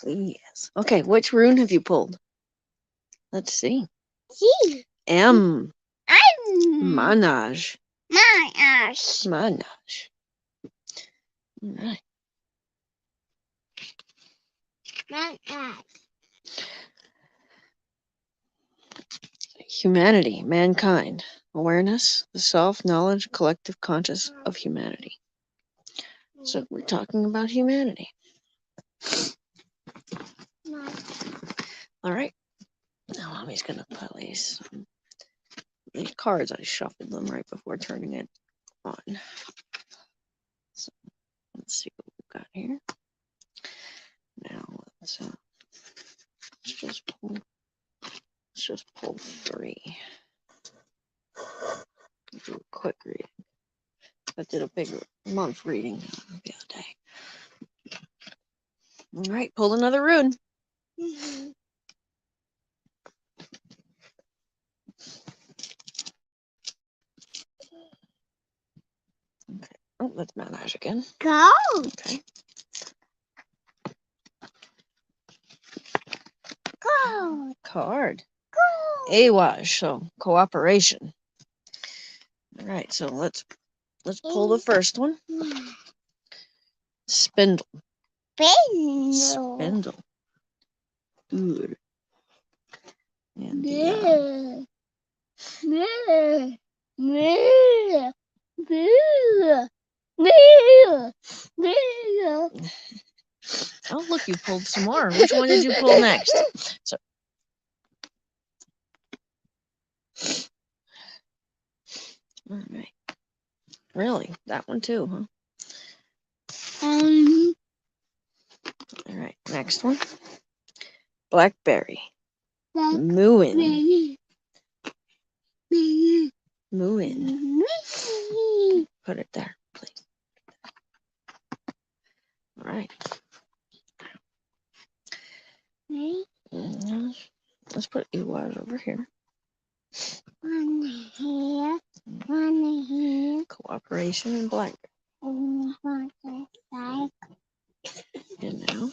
Yes. Okay, which rune have you pulled? Let's see. See. M. Manage. Manage. Manage. All right. Manage. Humanity, mankind, awareness, the self, knowledge, collective conscious of humanity. So we're talking about humanity. All right. Now Mommy's gonna place these cards. I shuffled them right before turning it on. So let's see what we've got here. Now let's just pull 3. Do a quick reading. I did a big month reading the other day. All right, pull another rune. Okay. Oh, that's Manage again. Go. Okay. Go. Card. Go. Awash, so cooperation. All right, so let's pull the first one. Spindle. Spindle. Good. And oh, look, you pulled some more. Which one did you pull next? So, all right. Really? That one too, huh? All right, next one. Blackberry. Mooin. Mooin. Put it there, please. All right. Let's put Ewas over here. One here. One here. Cooperation and black. And now,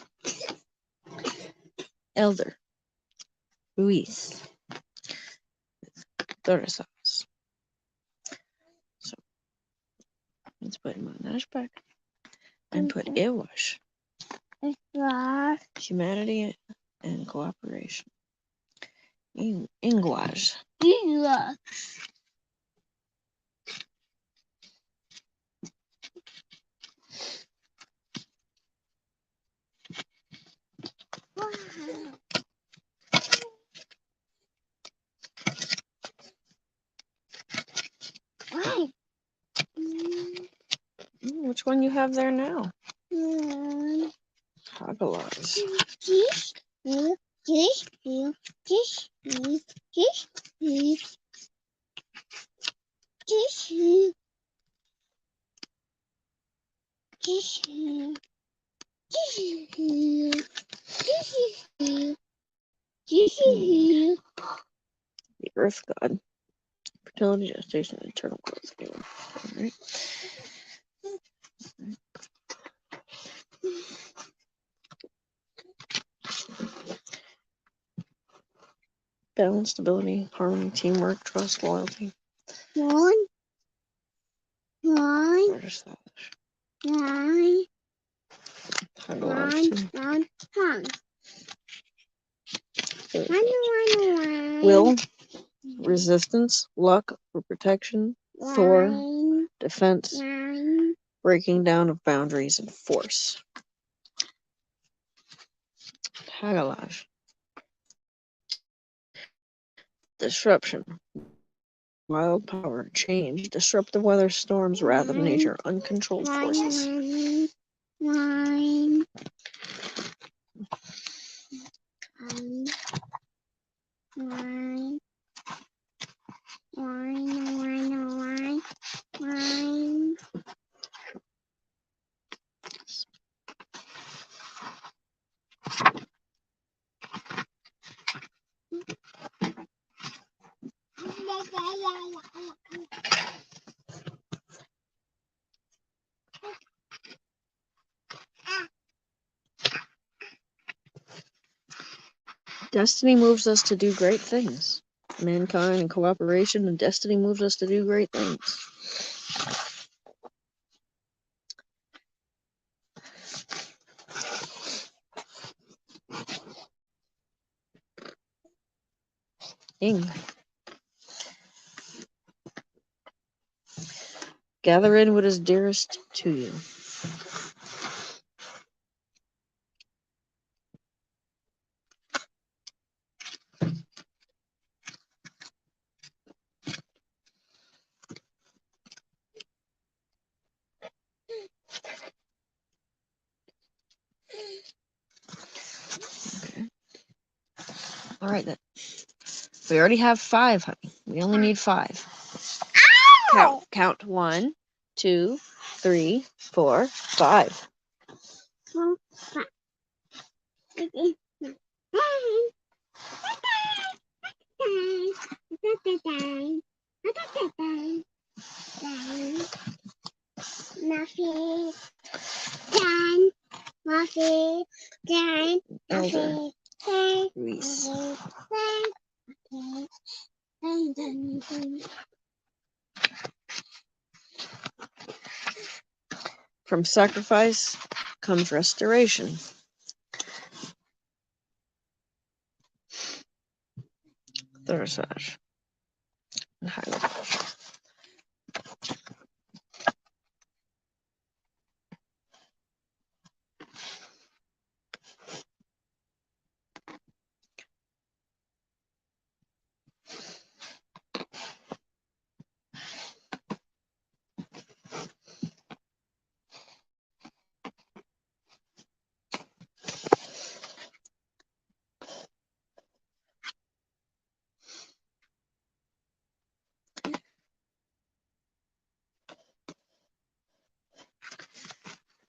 Elder. Luis. Dorisas. So, let's put Manage back. And put Ewash. Humanity and cooperation. English. Which one you have there now? Hagalaz. The Earth God. Fertility, gestation, and eternal growth. All right. Balance, stability, harmony, teamwork, trust, loyalty. One. Where's that? Will, resistance, luck for protection, Thor, defense, breaking down of boundaries, and force. Hagalaj. Disruption. Wild power, change, disruptive weather, storms, wrath of nature, uncontrolled forces. Destiny moves us to do great things. Mankind and cooperation and destiny moves us to do great things. Ing. Gather in what is dearest to you. Okay. All right then. We already have 5, honey. We only need 5. Count 1, 2, 3, 4, 5. Elder Reese. From sacrifice comes restoration. Thursage. And Haggadah.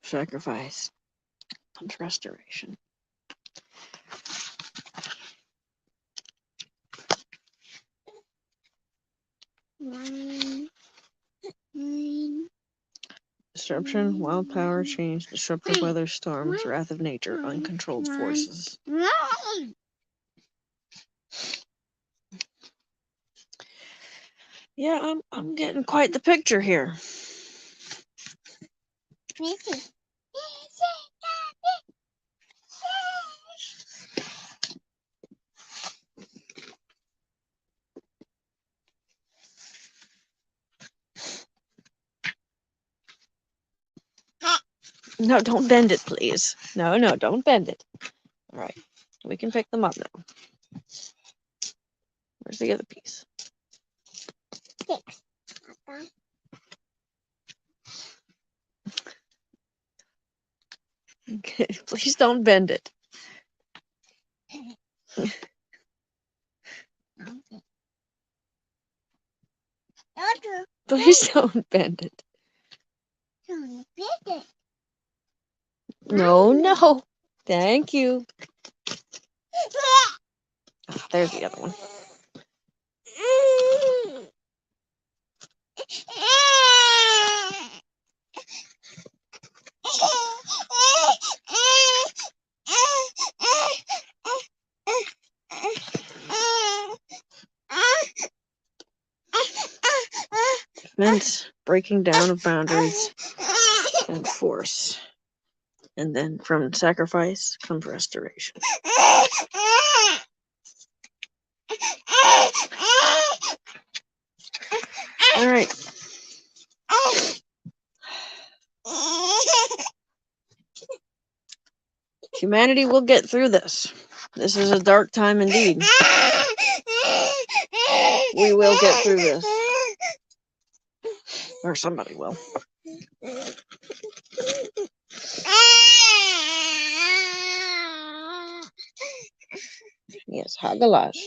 Sacrifice comes restoration. Disruption, wild power, change, disruptive weather, storms, wrath of nature, uncontrolled forces. Yeah, I'm getting quite the picture here. No, don't bend it, please. No, don't bend it. All right, we can pick them up now. Where's the other piece? Okay, please don't bend it. Please don't bend it. No. Thank you. Oh, there's the other one. Meant breaking down of boundaries and force. And then from sacrifice comes restoration. All right. Humanity will get through this. This is a dark time indeed. We will get through this. Or somebody will. Yes, Hagalash.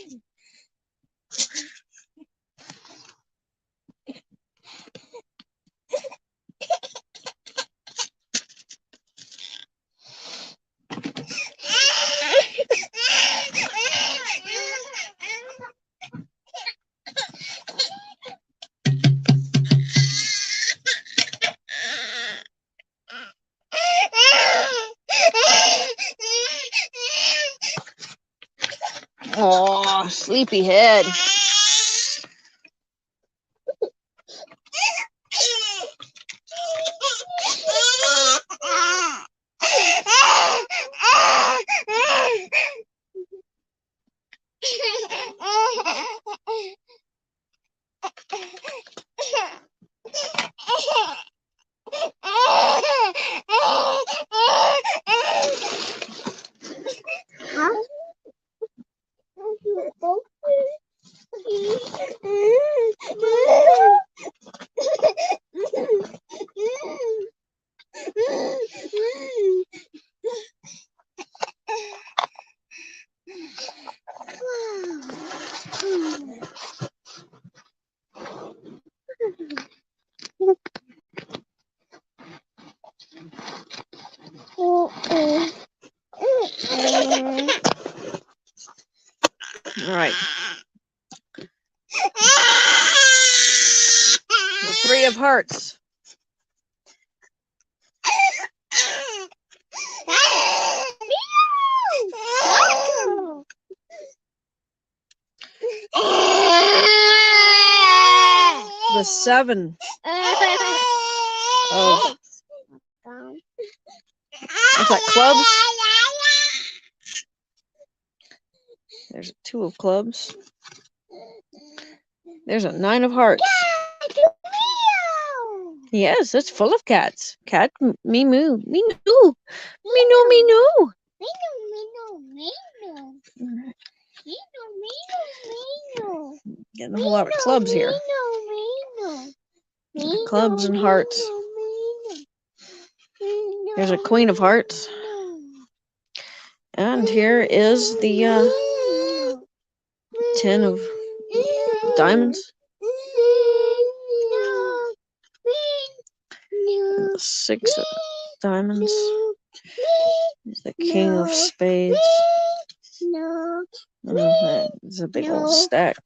Oh, sleepyhead. All right. The three of hearts. The seven of what's that, clubs? There's a two of clubs. There's a nine of hearts. Yes, it's full of cats. Cat, me moo, me moo, me no, me no. Getting a whole lot of clubs here. Clubs and hearts. There's a queen of hearts. And here is the 10 of diamonds. And the 6 of diamonds. There's the king of spades. It's a big old stack.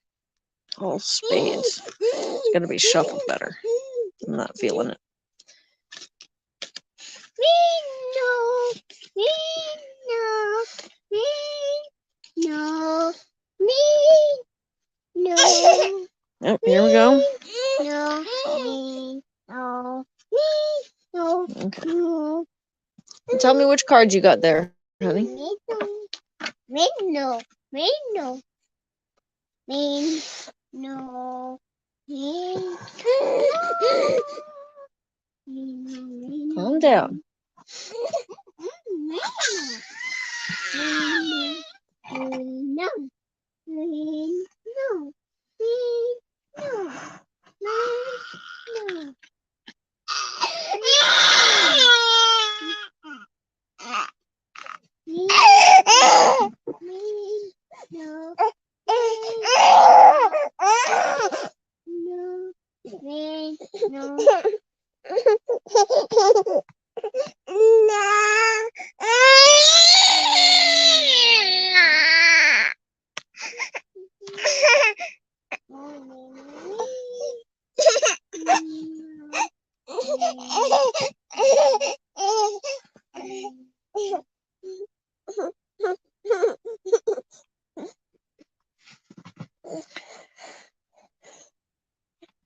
All spades. It's gonna be shuffled better. I'm not feeling it. Oh, here we go. Okay. Tell me which cards you got there, honey. Calm down.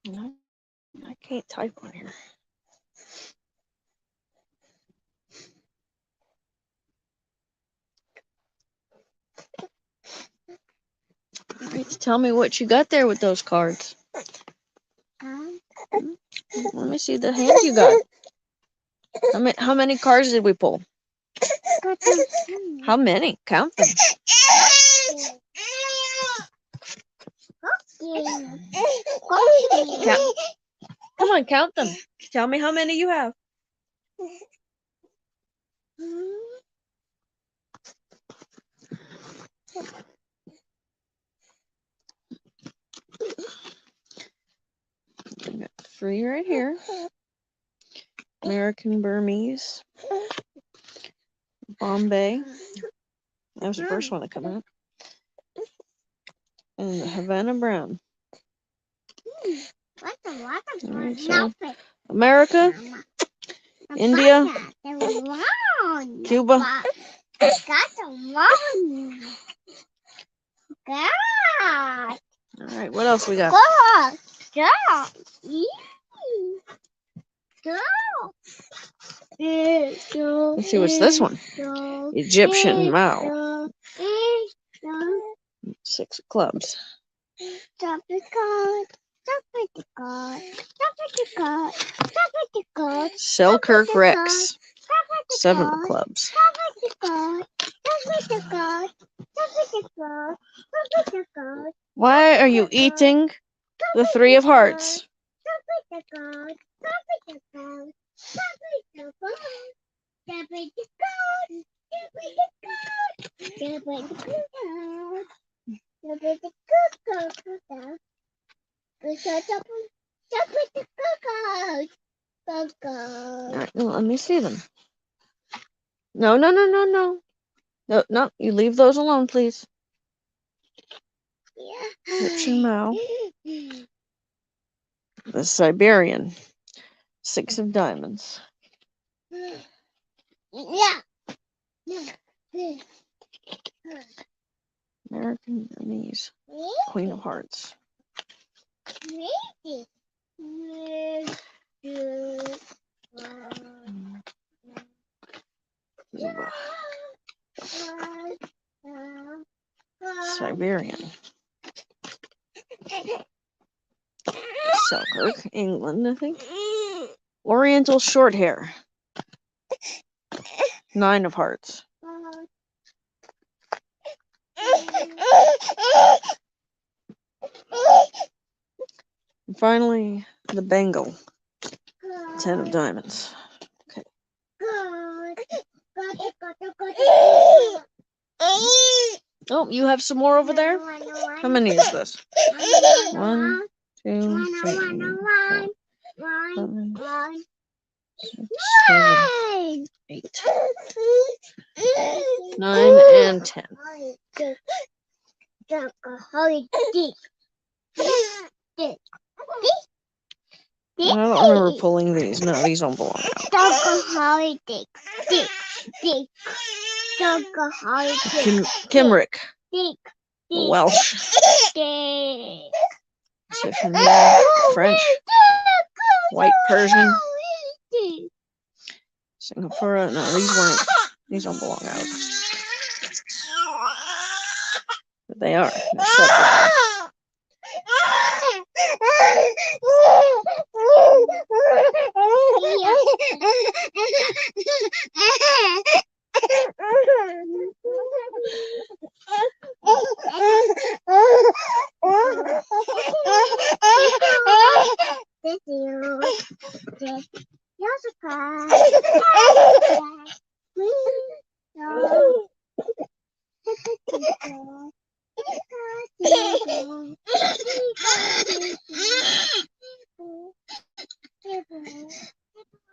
No, I can't type on here. All right, tell me what you got there with those cards. Let me see the hand you got. How many cards did we pull? How many? Count them. Come on, count them. Tell me how many you have. I got 3 right here. American Burmese. Bombay. That was the first one that came out. And the Havana Brown. Right, so America, India, Cuba, God. All right, what else we got? God. God. Let's see, what's this one? Egyptian Mao. 6 of clubs. Stop the God. Stop it, the God. Stop it, the God. Stop it, the God. Selkirk Rex. Stop it, the 7 of God. clubs. Stop it, the God. Stop it, the God. Stop it, the God. Stop it, the God. Why are you eating the 3 of hearts? Stop it, the God. Stop it, the God. Stop it, the God. Stop it, the God. Stop it, the God. Stop it, the God. Stop it, the God. Stop it, the God. All right, well, let me see them. No. No, you leave those alone, please. Egyptian Mao. The Siberian. 6 of diamonds. Yeah. American Burmese. Queen of hearts. Cuba. Siberian. Selkirk, England, I think. Oriental short hair. 9 of hearts. And finally, the Bengal. 10 of diamonds. Okay. Oh, you have some more over there? How many is this? 1, 2, 3, 4, 5, 6, 7, 8, 9, and 10. I don't remember pulling these. No, these don't belong out. Kimrick. Welsh. Egyptian Male. French. White Persian. Singapore. No, these weren't. These don't belong out. But they are. They're separate.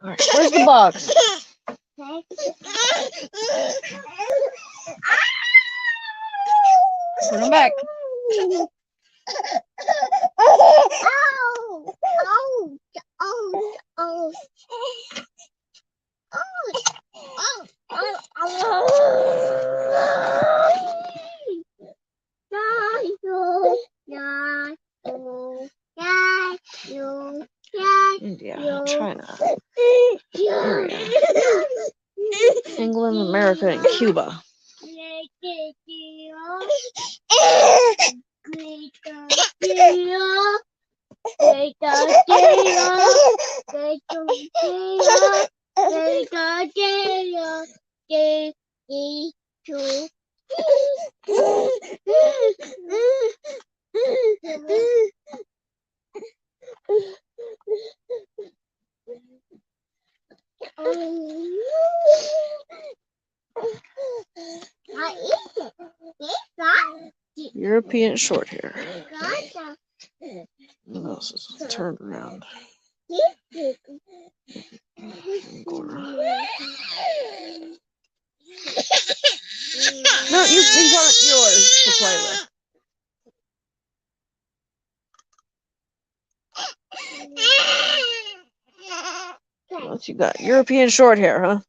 All right, where's the box? Put them back. India, China, Syria, England, America, and Cuba. European short hair. What else is turned around? No, these aren't yours to play with. What else you got? European short hair, huh?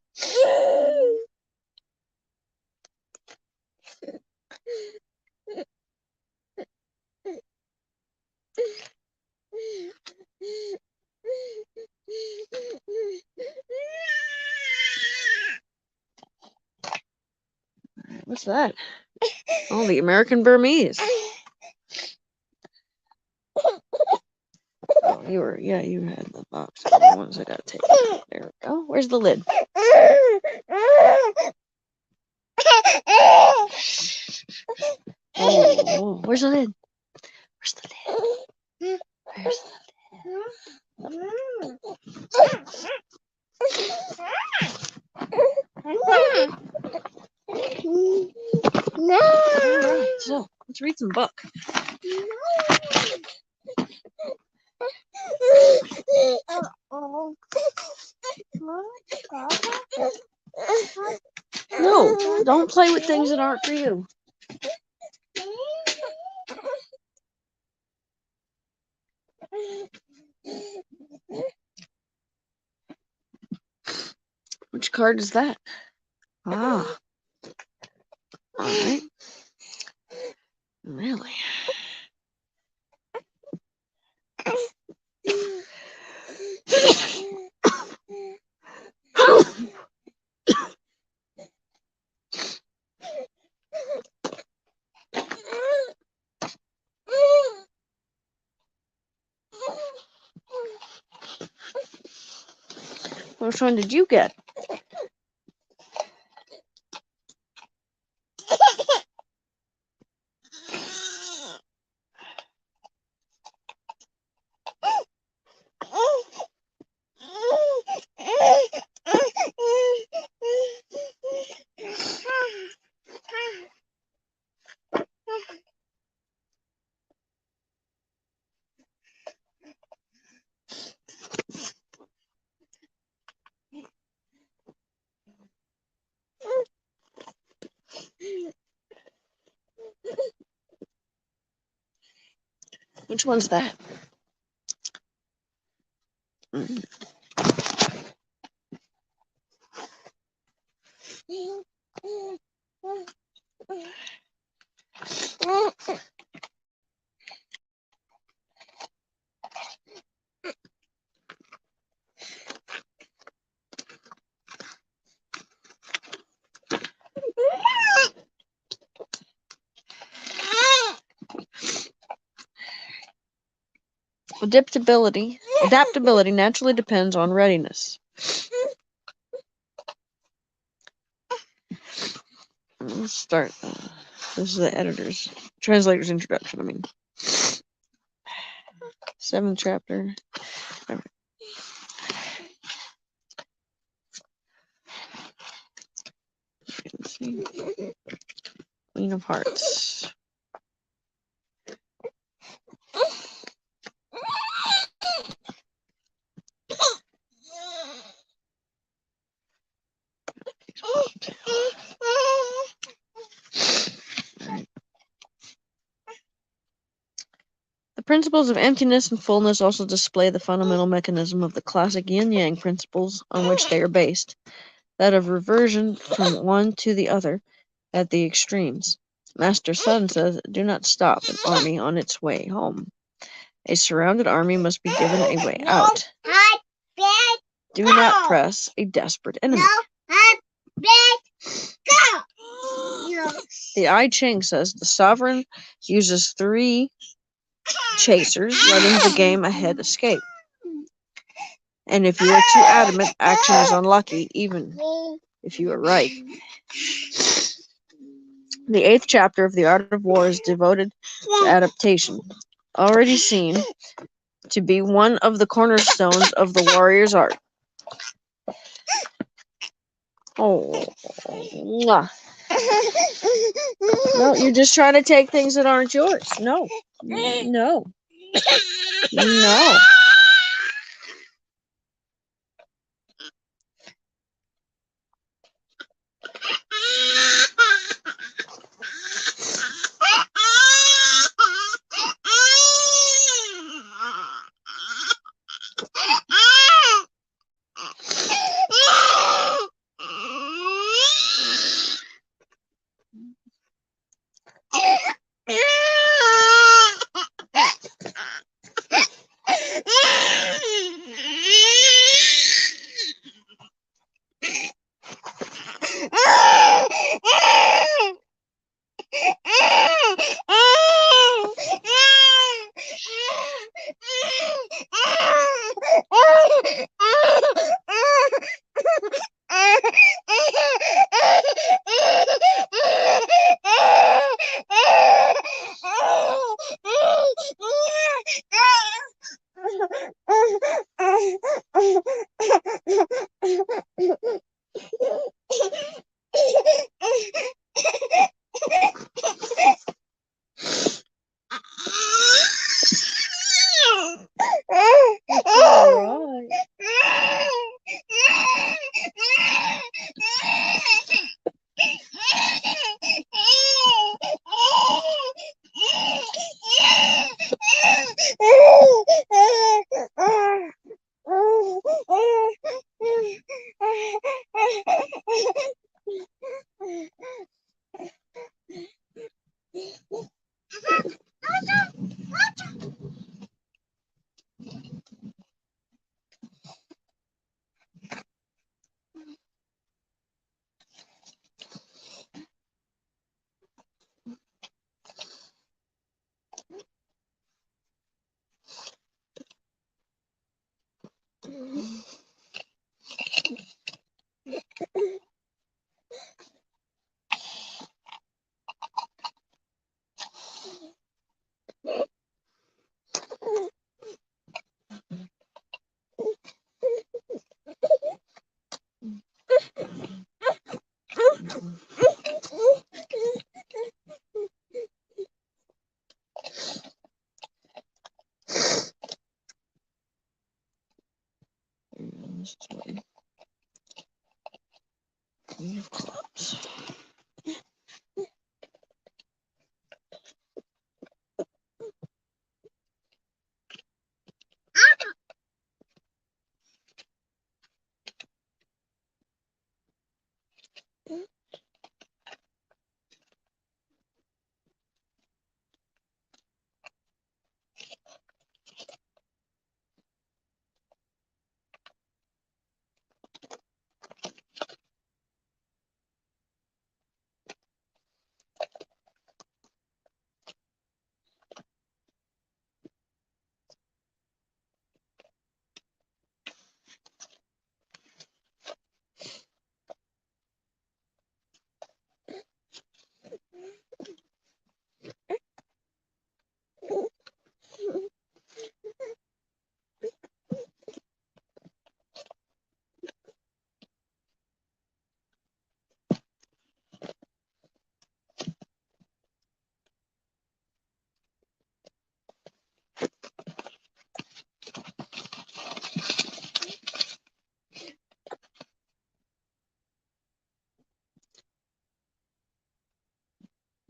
What's that? Oh, the American Burmese. Oh, you had the box. The ones I gotta take. There we go. Where's the lid? Oh, where's the lid? Where's the lid? Where's the No. Alright, so let's read some book. No, don't play with things that aren't for you. Which card is that? Ah. Alright. Really? Which one did you get? Which one's that? Adaptability naturally depends on readiness. Let's start. This is the translator's introduction. I mean, 7th chapter. Let's see. Queen of Hearts. The principles of emptiness and fullness also display the fundamental mechanism of the classic yin-yang principles on which they are based, that of reversion from one to the other at the extremes. Master Sun says, "Do not stop an army on its way home. A surrounded army must be given a way out. Do not press a desperate enemy." The I Ching says, "The sovereign uses 3 chasers, letting the game ahead escape. And if you are too adamant, action is unlucky, even if you are right." The 8th chapter of The Art of War is devoted to adaptation, already seen to be one of the cornerstones of the warrior's art. Oh, mwah. No, you're just trying to take things that aren't yours. No. No. No.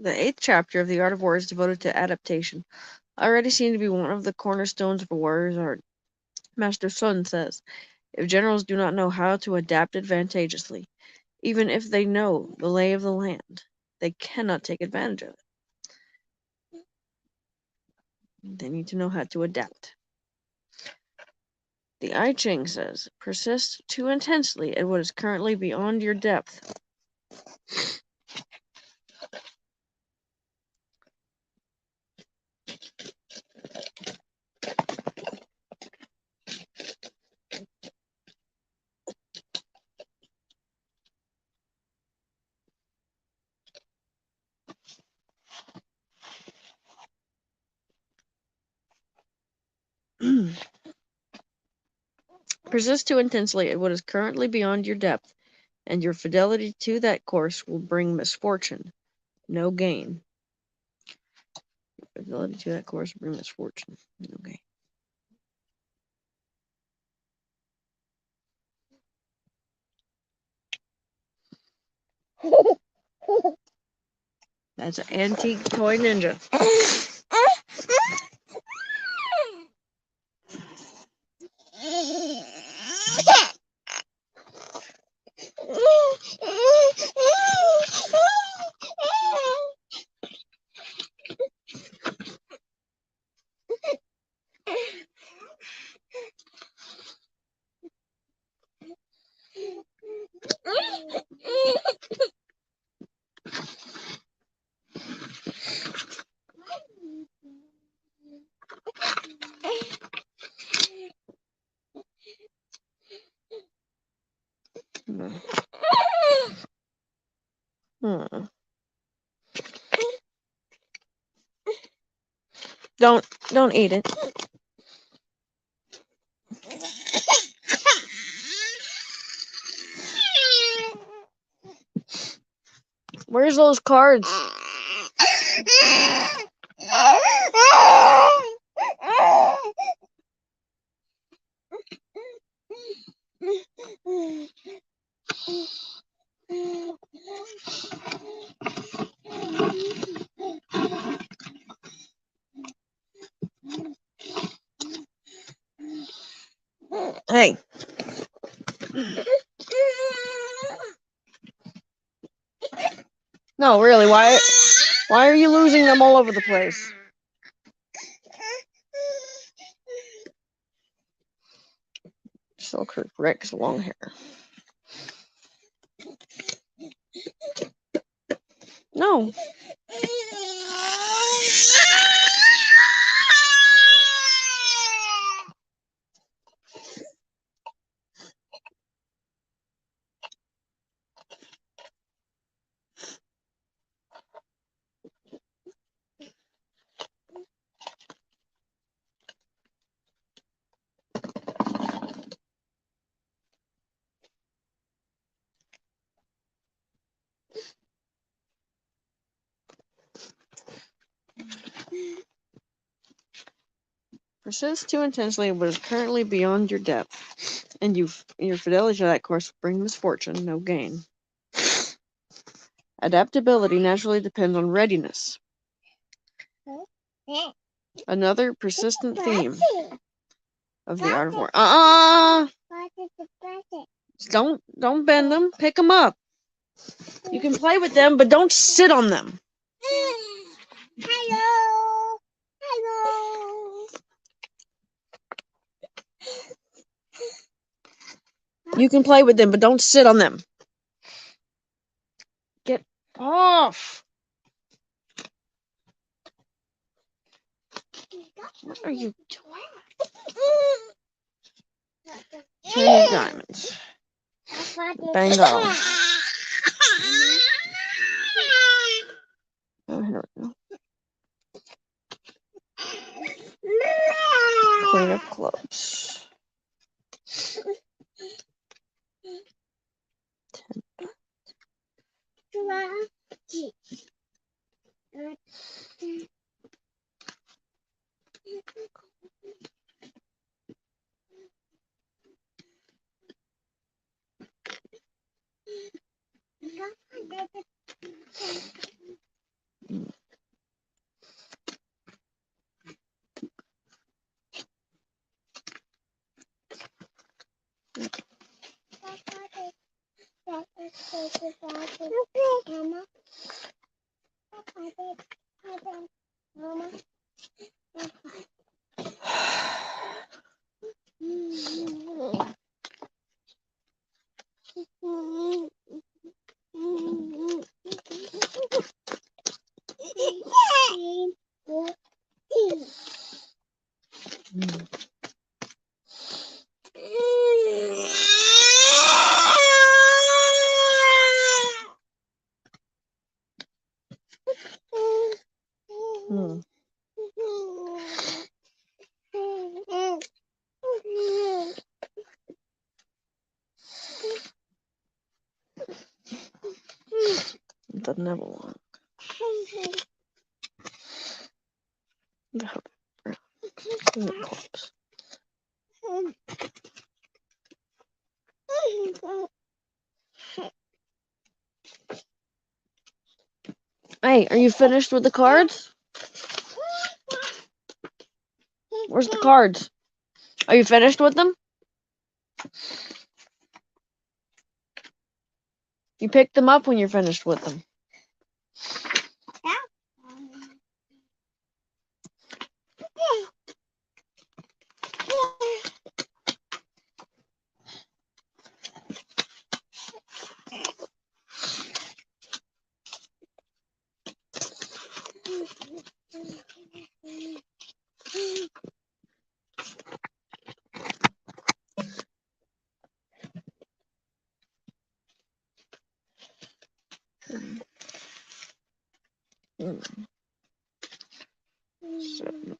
The 8th chapter of The Art of War is devoted to adaptation, already seen to be one of the cornerstones of a warrior's art. Master Sun says, if generals do not know how to adapt advantageously, even if they know the lay of the land, they cannot take advantage of it. They need to know how to adapt. The I Ching says, persist too intensely at what is currently beyond your depth. Persist too intensely at what is currently beyond your depth, and your fidelity to that course will bring misfortune, no gain. Your fidelity to that course will bring misfortune, no gain. That's an antique toy ninja. Don't eat it. Where's those cards? Hey. No, really, why are you losing them all over the place? Selkirk Rex long hair. No. Persist too intensely what is currently beyond your depth, and your fidelity to that course will bring misfortune, no gain. Adaptability naturally depends on readiness. Another persistent theme of the art of war. Don't bend them. Pick them up. You can play with them, but don't sit on them. Hello. Hello. You can play with them, but don't sit on them. Get off. What are you doing? 10 of diamonds. Bengal. Oh, here we go. Queen of clubs. 10. Mama. Hmm. It doesn't have a lock. The hook brown. And the clips. Hey, are you finished with the cards? Where's the cards? Are you finished with them? You pick them up when you're finished with them. Seven.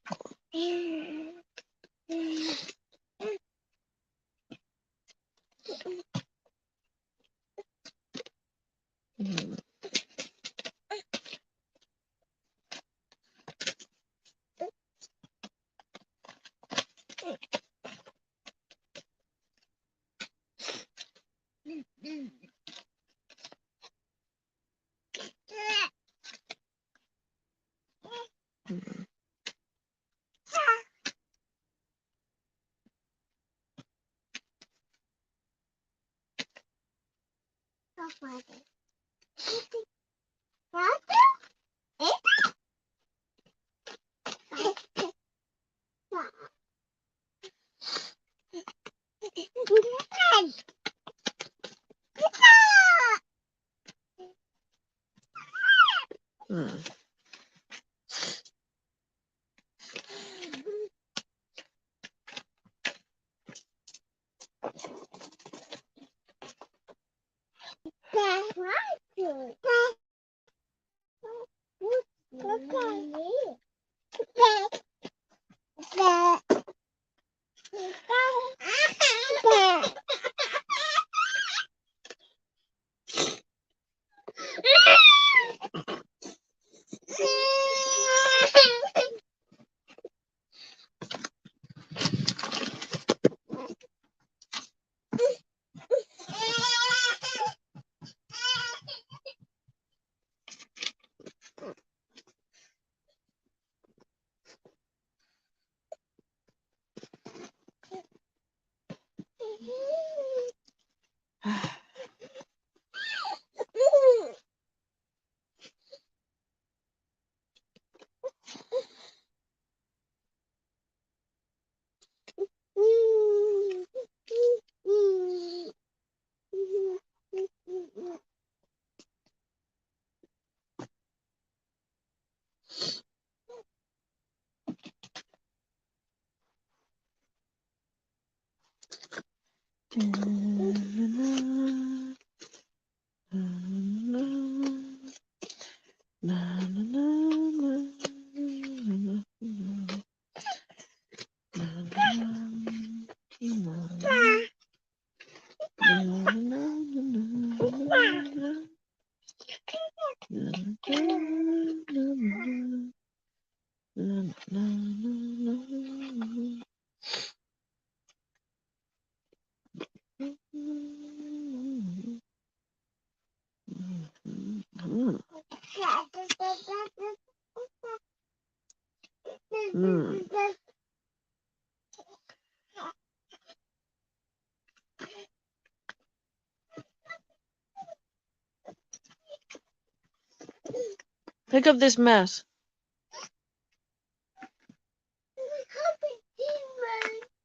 Pick up this mess.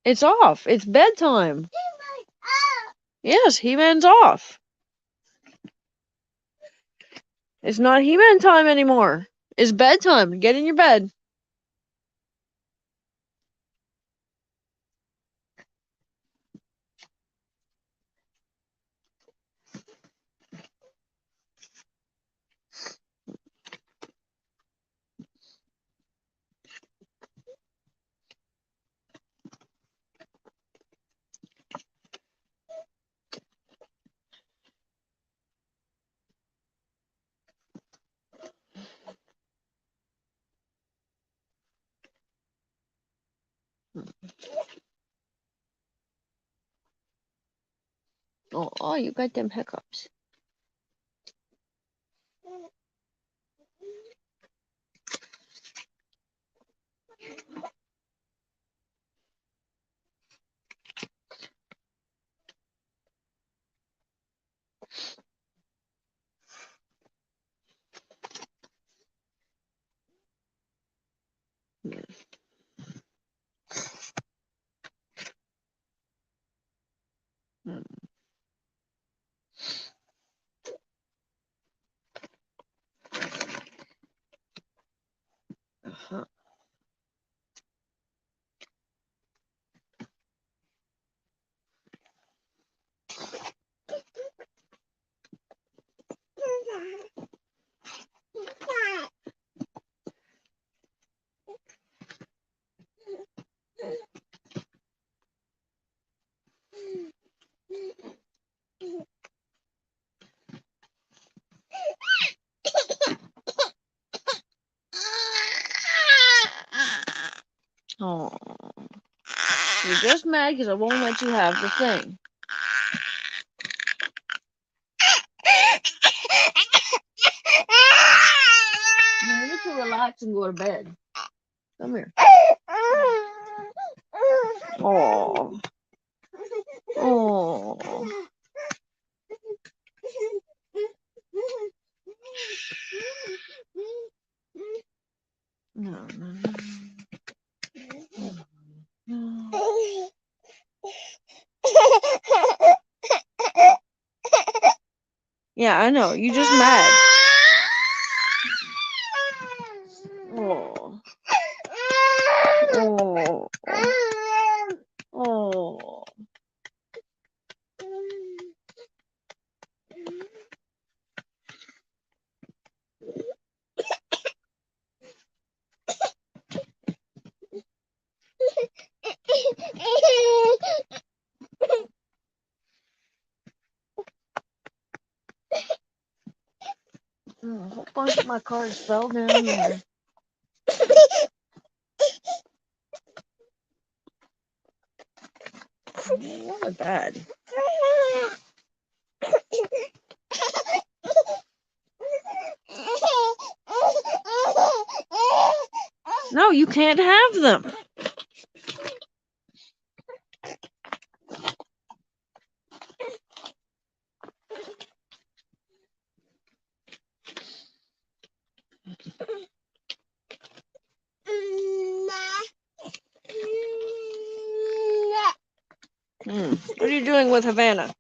It's off. It's bedtime. Yes, He-Man's off. It's not He-Man time anymore. It's bedtime. Get in your bed. Oh, you got them hiccups. Uh-huh. Oh, you're just mad because I won't let you have the thing. You need to relax and go to bed. Come here. Oh. Oh. No, no, no. No. Yeah, I know. You just mad. Oh. Oh. Oh. A whole bunch of my cards fell down there. Not bad. No, you can't have them. What are you doing with Havana?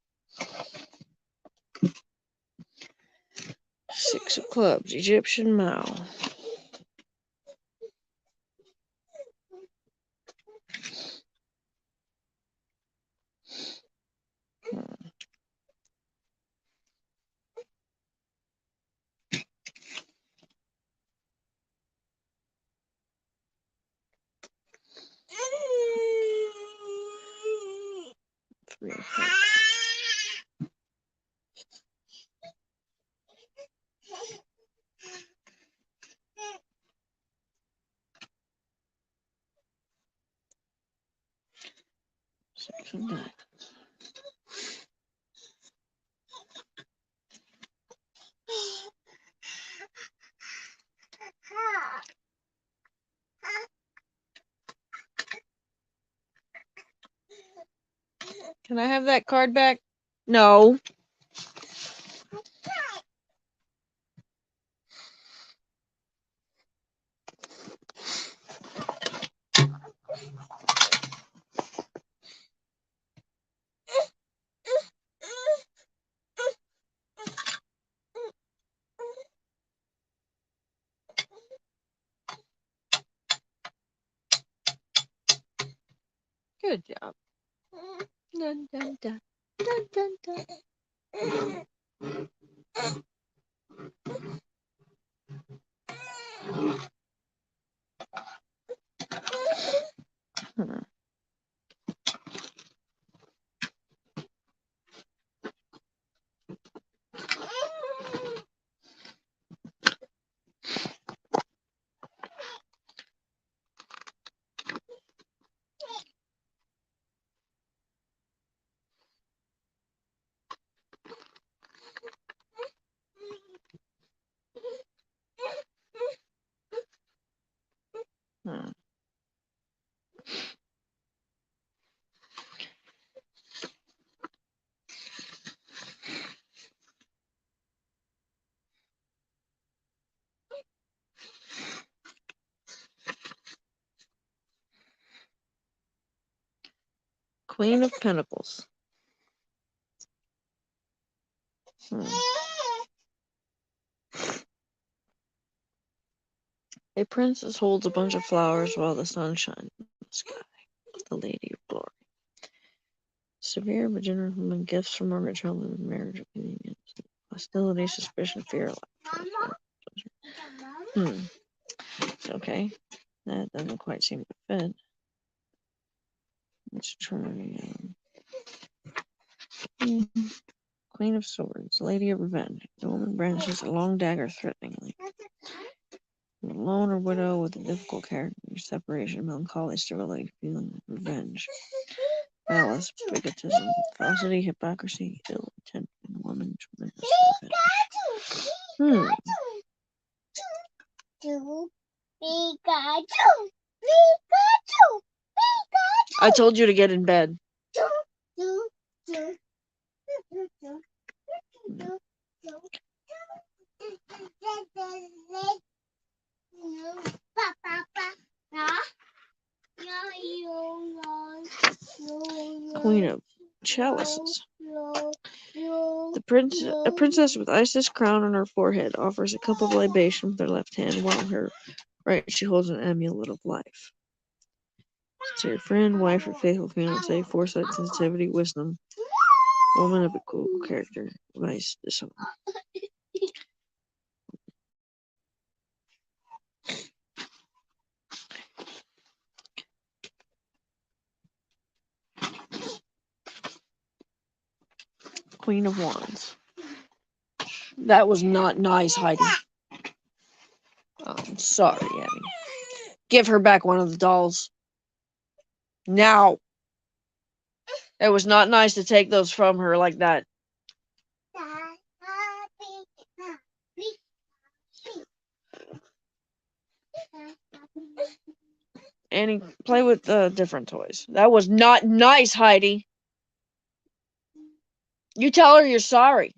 6 of clubs, Egyptian Mao. Three of cups. Six of diamonds. Can I have that card back? No. Good job. Dun, dun, dun. Dun, dun, dun. Hmm. Hmm. Queen of Pentacles. Hmm. A princess holds a bunch of flowers while the sun shines in the sky. The Lady of Glory. Severe but generous woman, gifts from Margaret Chandler, marriage, convenience, hostility, suspicion, fear, lack. Okay. That doesn't quite seem to fit. Let's try. Queen of Swords, Lady of Revenge. The woman brandishes a long dagger threateningly. A lone or widow with a difficult character, separation, melancholy, sterility, feeling, revenge, malice, bigotism, falsity, hypocrisy, ill intent, and woman, tremendous revenge. I told you to get in bed. Queen of Chalices. A princess with Isis crown on her forehead offers a cup of libation with her left hand, while in her right she holds an amulet of life. To your friend, wife, or faithful fiancé, foresight, sensitivity, wisdom, woman of equivocal character, vice, dishonor. Queen of Wands. That was not nice, Heidi. I'm sorry, Abby. Give her back one of the dolls. Now. It was not nice to take those from her like that. Annie, play with different toys. That was not nice, Heidi. You tell her you're sorry.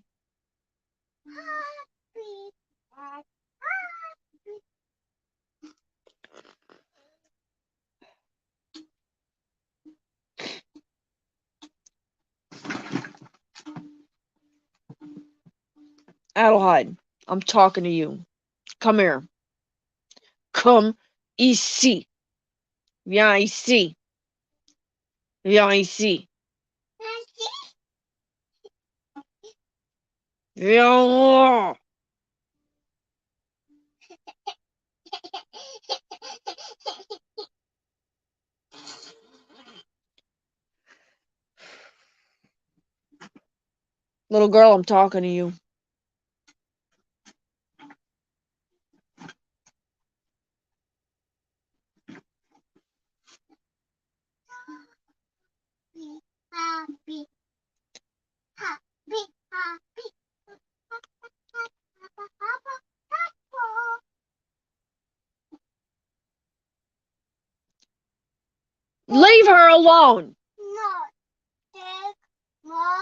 Adelheid, I'm talking to you. Come here. Come ici. Viens ici. Viens ici. Viens. Little girl, I'm talking to you. Leave her alone.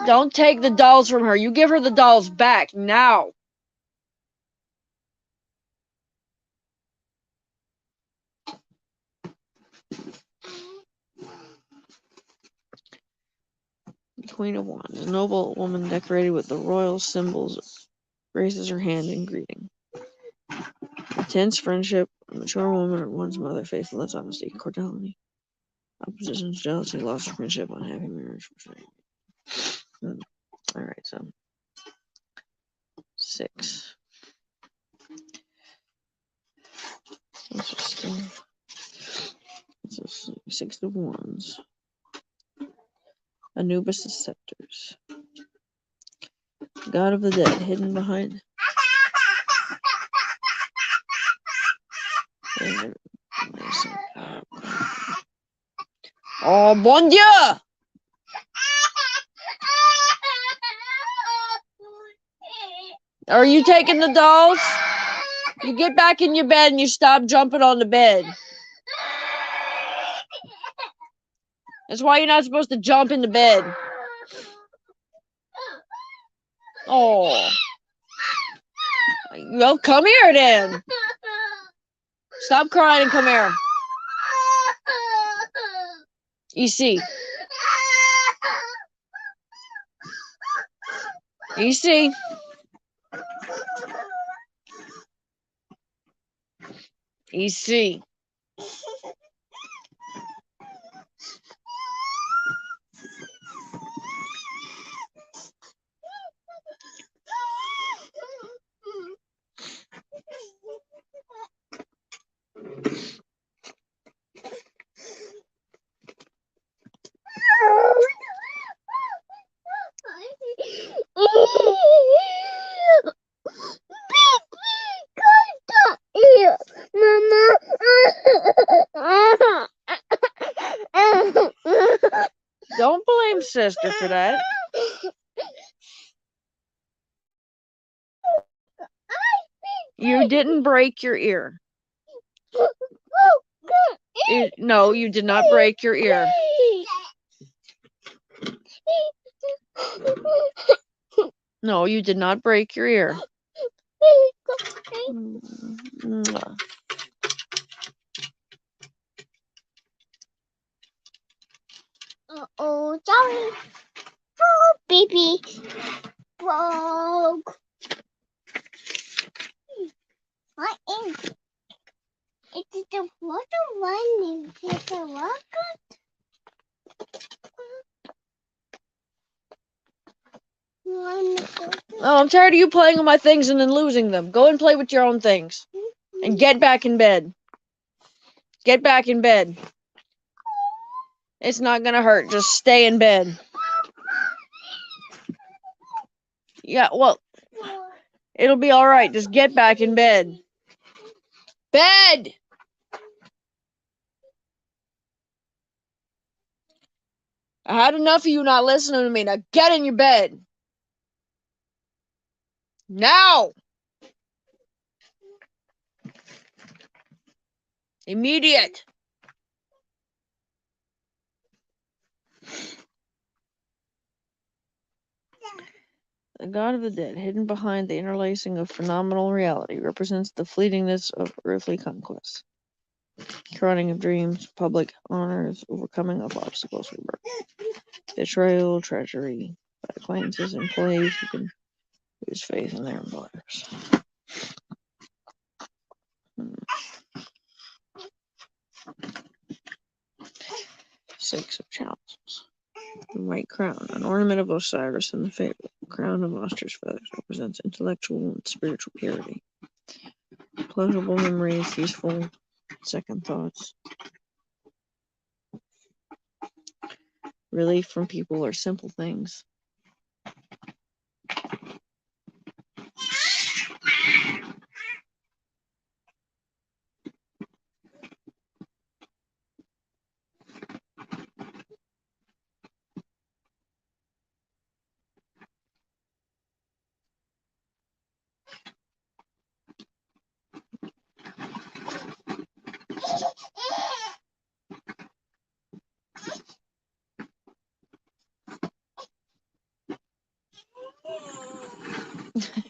Don't take the dolls from her. You give her the dolls back now. Queen of Wands. A noble woman decorated with the royal symbols raises her hand in greeting. Intense friendship. A mature woman, one's mother, faithfulness, honesty, cordiality. Oppositions, jealousy, loss of friendship, unhappy marriage. Alright, so 6. Interesting. So 6 of Wands. Anubis' scepters. God of the dead, hidden behind. Oh, bon Dieu! Are you taking the dolls? You get back in your bed and you stop jumping on the bed. That's why you're not supposed to jump in the bed. Oh. Well, come here then. Stop crying and come here. EC. EC. EC. Don't blame sister for that. You didn't break your ear. No, you did not break your ear. No, you did not break your ear. Oh, sorry. Oh, baby. Broke. What is it? It's the water running. It's the water. Oh, I'm tired of you playing with my things and then losing them. Go and play with your own things. And get back in bed. Get back in bed. It's not gonna hurt. Just stay in bed. Yeah, well, it'll be alright. Just get back in bed. Bed! I had enough of you not listening to me. Now get in your bed. Now! Immediate. The god of the dead, hidden behind the interlacing of phenomenal reality, represents the fleetingness of earthly conquests. Crowning of dreams, public honors, overcoming of obstacles, rebirth. Betrayal, treachery, by acquaintances, employees who can lose faith in their employers. 6 of chalices. The white crown, an ornament of Osiris and the fable. Crown of ostrich feathers represents intellectual and spiritual purity. Pleasurable memories, useful second thoughts. Relief from people or simple things.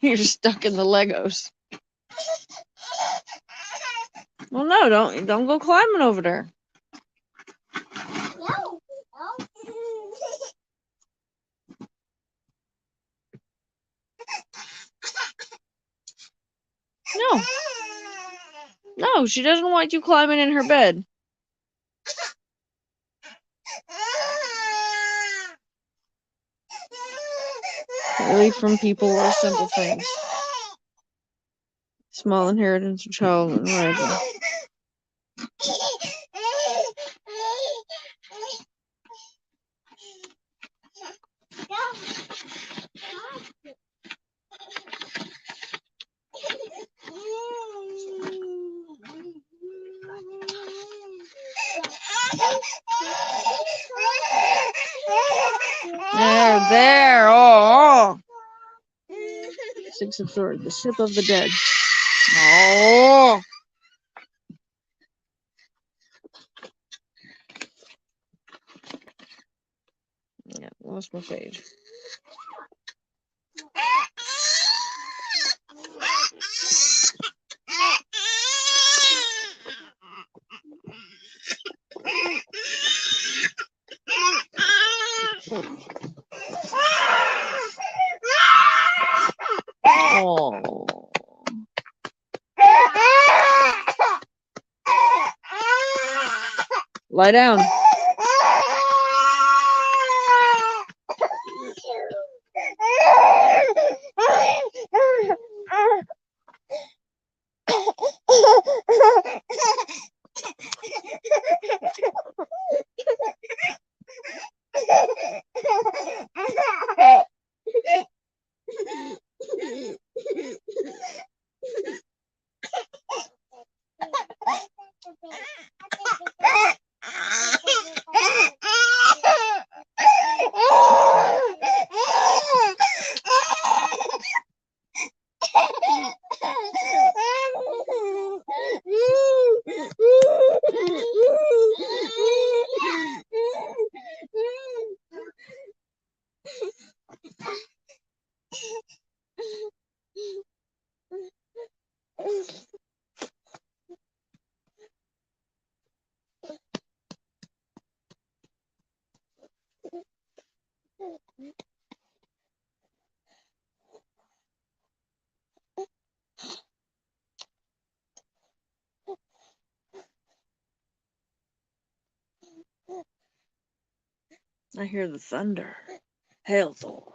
You're stuck in the Legos. Well, no, don't go climbing over there. No. No, she doesn't want you climbing in her bed. relief from people or simple things. Small inheritance of child and rival. There. Oh. Six of Swords, the ship of the dead. Oh. Yeah, lost my page. Oh. Lie down. I hear the thunder. Hail, Thor.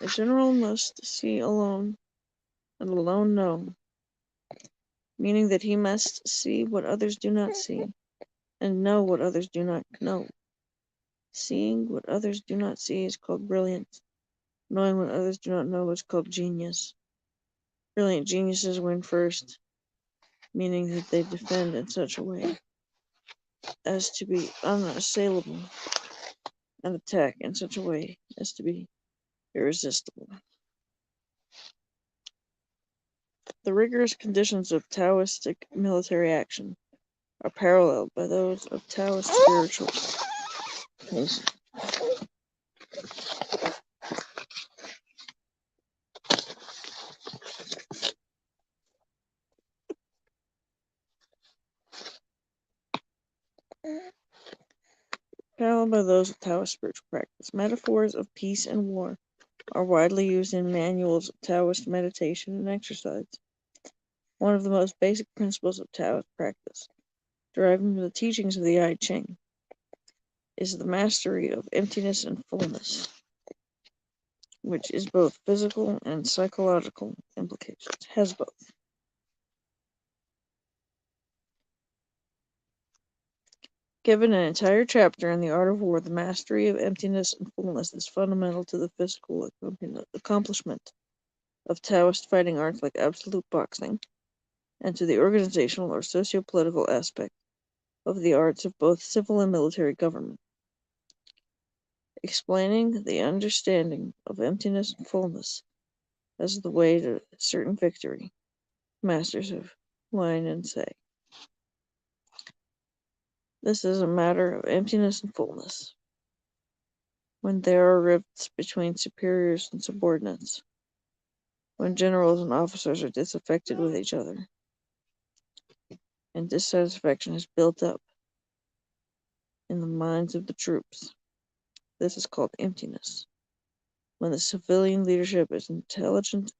The general must see alone, and alone know, meaning that he must see what others do not see, and know what others do not know. Seeing what others do not see is called brilliance. Knowing what others do not know is called genius. Brilliant geniuses win first, meaning that they defend in such a way as to be unassailable and attack in such a way as to be irresistible. The rigorous conditions of Taoistic military action are paralleled by those of Taoist spiritual patience. Paralleled by those of Taoist spiritual practice. Metaphors of peace and war are widely used in manuals of Taoist meditation and exercise. One of the most basic principles of Taoist practice, deriving from the teachings of the I Ching, is the mastery of emptiness and fullness, which is both physical and psychological implications. Has both. Given an entire chapter in the art of war, the mastery of emptiness and fullness is fundamental to the physical accomplishment of Taoist fighting arts like absolute boxing, and to the organizational or socio-political aspect of the arts of both civil and military government. Explaining the understanding of emptiness and fullness as the way to certain victory, masters of line and say. This is a matter of emptiness and fullness. When there are rifts between superiors and subordinates, when generals and officers are disaffected with each other, and dissatisfaction is built up in the minds of the troops, this is called emptiness. When the civilian leadership is intelligent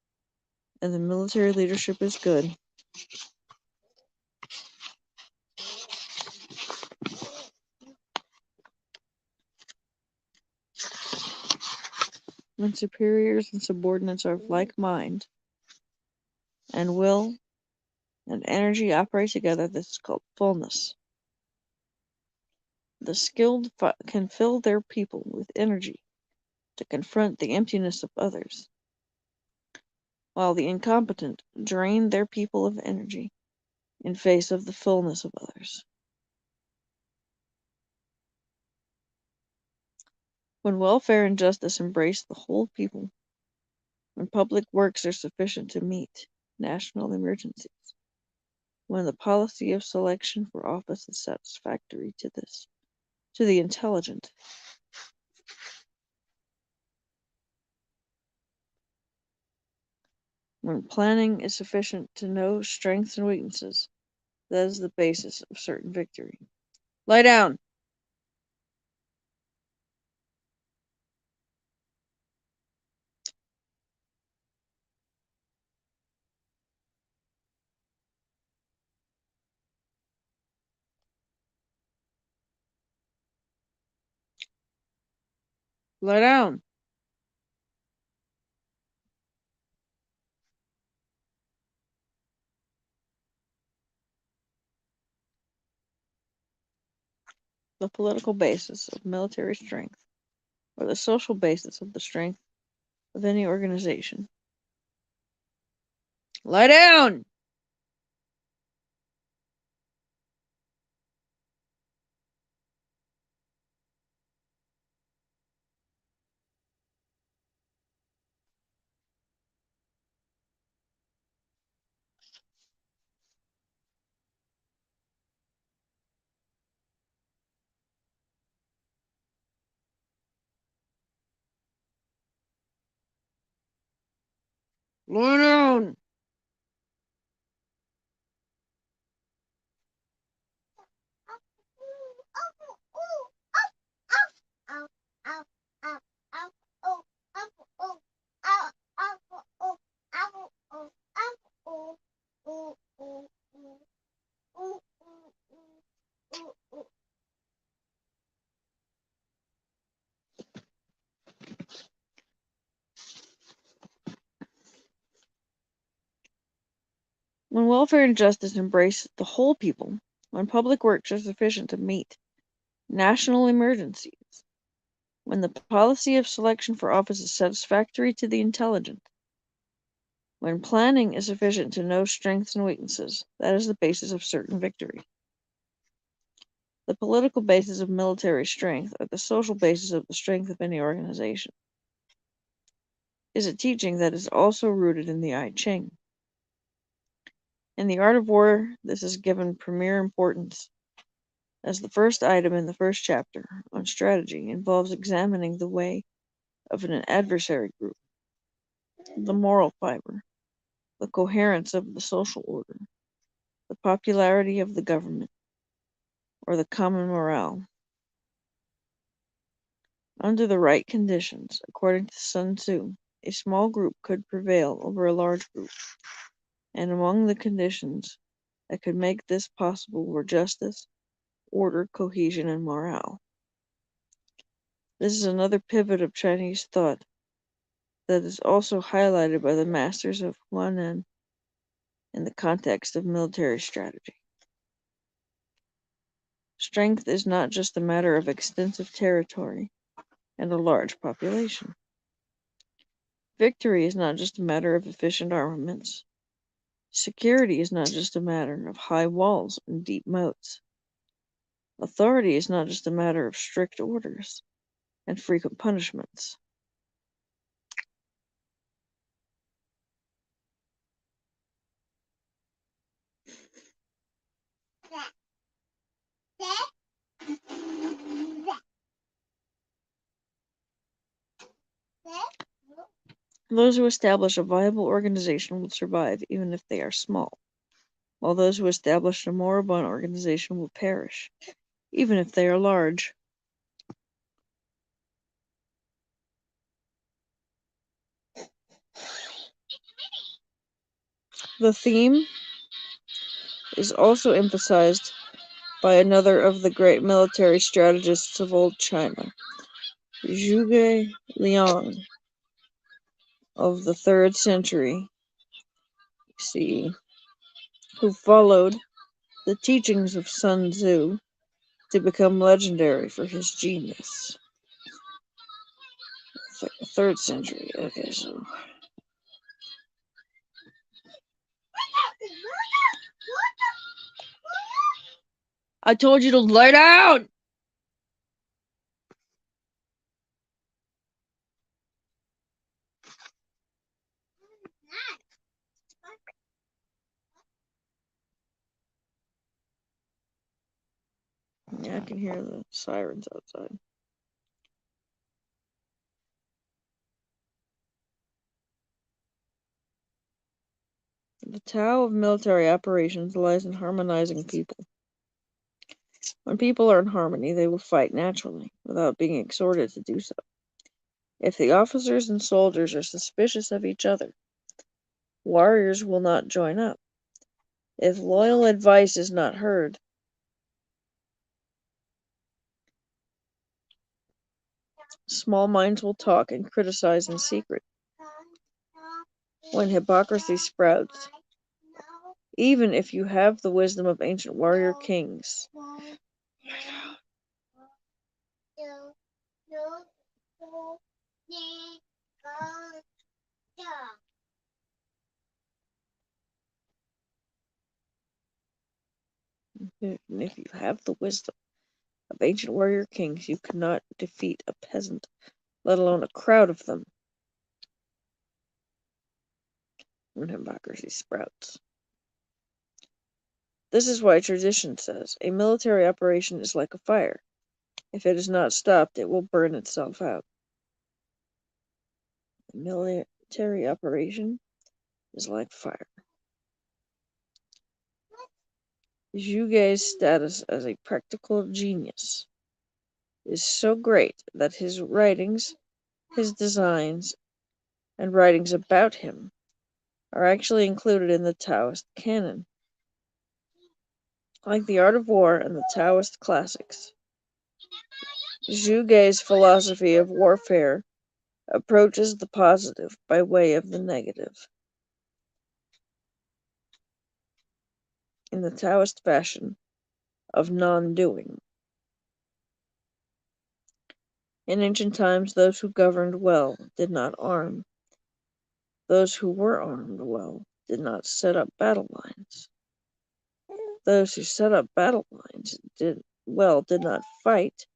and the military leadership is good, when superiors and subordinates are of like mind, and will and energy operate together, this is called fullness. The skilled can fill their people with energy to confront the emptiness of others, while the incompetent drain their people of energy in face of the fullness of others. When welfare and justice embrace the whole people, when public works are sufficient to meet national emergencies, when the policy of selection for office is satisfactory to the intelligent, when planning is sufficient to know strengths and weaknesses, that is the basis of certain victory. Lie down! Lie down! The political basis of military strength, or the social basis of the strength of any organization. Lie down! Lie down! When welfare and justice embrace the whole people, when public works are sufficient to meet national emergencies, when the policy of selection for office is satisfactory to the intelligent, When planning is sufficient to know strengths and weaknesses, that is the basis of certain victory. The political basis of military strength, or the social basis of the strength of any organization, is a teaching that is also rooted in the I Ching. In the art of war, this is given premier importance, as the first item in the first chapter, on strategy, involves examining the way of an adversary group, the moral fiber, the coherence of the social order, the popularity of the government, or the common morale. Under the right conditions, according to Sun Tzu, a small group could prevail over a large group, and among the conditions that could make this possible were justice, order, cohesion, and morale. This is another pivot of Chinese thought that is also highlighted by the masters of Huanan in the context of military strategy. Strength is not just a matter of extensive territory and a large population. Victory is not just a matter of efficient armaments. Security is not just a matter of high walls and deep moats. Authority is not just a matter of strict orders and frequent punishments. Those who establish a viable organization will survive even if they are small, while those who establish a moribund organization will perish, even if they are large. The theme is also emphasized by another of the great military strategists of old China, Zhuge Liang of the 3rd century CE, who followed the teachings of Sun Tzu to become legendary for his genius. 3rd century, okay, so. I told you to lay down! Yeah, I can hear the sirens outside. The Tao of military operations lies in harmonizing people. When people are in harmony, they will fight naturally, without being exhorted to do so. If the officers and soldiers are suspicious of each other, warriors will not join up. If loyal advice is not heard, small minds will talk and criticize in secret. When hypocrisy sprouts, even if you have the wisdom of ancient warrior kings, if you have the wisdom of ancient warrior kings, you cannot defeat a peasant, let alone a crowd of them, when hypocrisy sprouts. This is why tradition says a military operation is like a fire. If it is not stopped, it will burn itself out. A military operation is like fire. Zhuge's status as a practical genius is so great that his writings, his designs, and writings about him are actually included in the Taoist canon. Like the Art of War and the Taoist classics, Zhuge's philosophy of warfare approaches the positive by way of the negative. In the Taoist fashion of non-doing. In ancient times, those who governed well did not arm. Those who were armed well did not set up battle lines. Those who set up battle lines did not fight.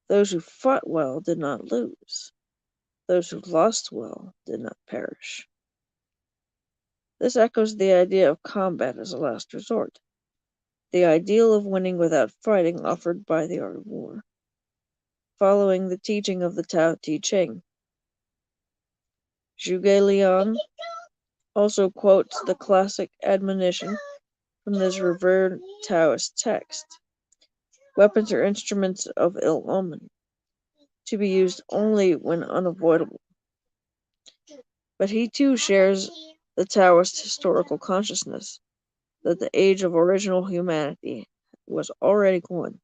Those who fought well did not lose. Those who lost well did not perish. This echoes the idea of combat as a last resort, the ideal of winning without fighting offered by the art of war, following the teaching of the Tao Te Ching. Zhuge Liang also quotes the classic admonition from this revered Taoist text. Weapons are instruments of ill omen, to be used only when unavoidable. But he too shares the Taoist historical consciousness that the age of original humanity was already gone.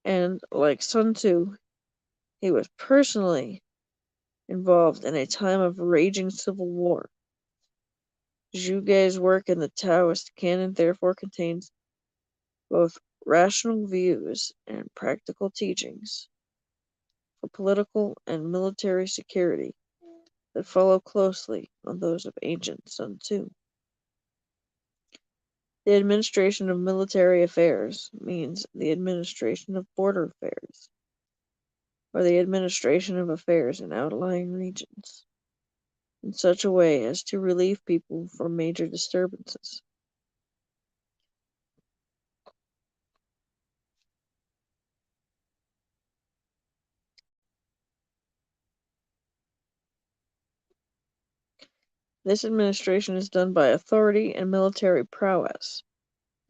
And like Sun Tzu, he was personally involved in a time of raging civil war. Zhuge's work in the Taoist canon therefore contains both rational views and practical teachings for political and military security that follow closely on those of ancient Sun Tzu. The administration of military affairs means the administration of border affairs, or the administration of affairs in outlying regions, in such a way as to relieve people from major disturbances. This administration is done by authority and military prowess,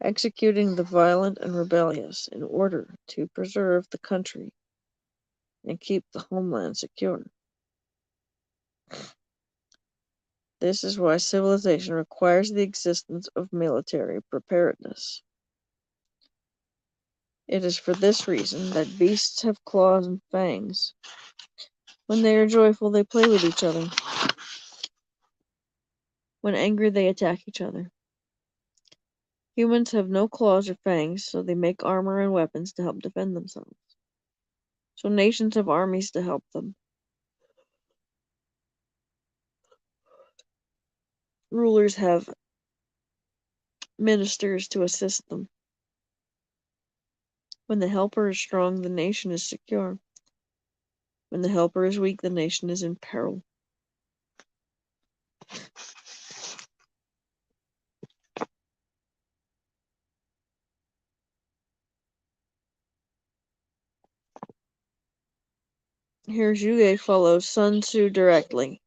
executing the violent and rebellious in order to preserve the country and keep the homeland secure. This is why civilization requires the existence of military preparedness. It is for this reason that beasts have claws and fangs. When they are joyful, they play with each other. When angry, they attack each other. Humans have no claws or fangs, so they make armor and weapons to help defend themselves. So nations have armies to help them. Rulers have ministers to assist them. When the helper is strong, the nation is secure. When the helper is weak, the nation is in peril. Here Zhuge follows Sun Tzu directly,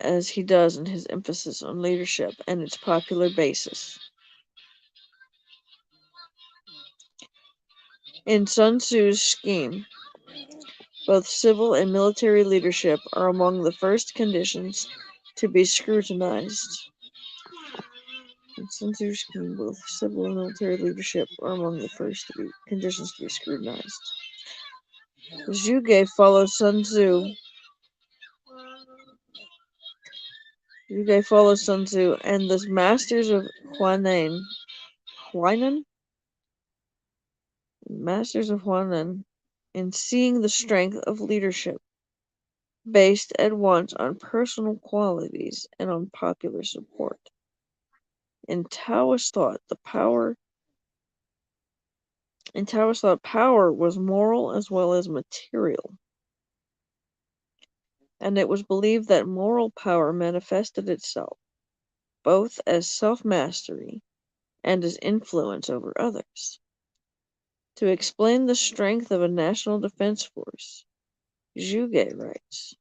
as he does in his emphasis on leadership and its popular basis. In Sun Tzu's scheme, both civil and military leadership are among the first conditions to be scrutinized. In Sun Tzu's scheme, both civil and military leadership are among the first conditions to be scrutinized. Zhuge follows Sun Tzu. Zhuge follows Sun Tzu and the masters of Huainan, in seeing the strength of leadership based at once on personal qualities and on popular support. In Taoist thought, power was moral as well as material, and it was believed that moral power manifested itself both as self-mastery and as influence over others. To explain the strength of a national defense force, Zhuge writes,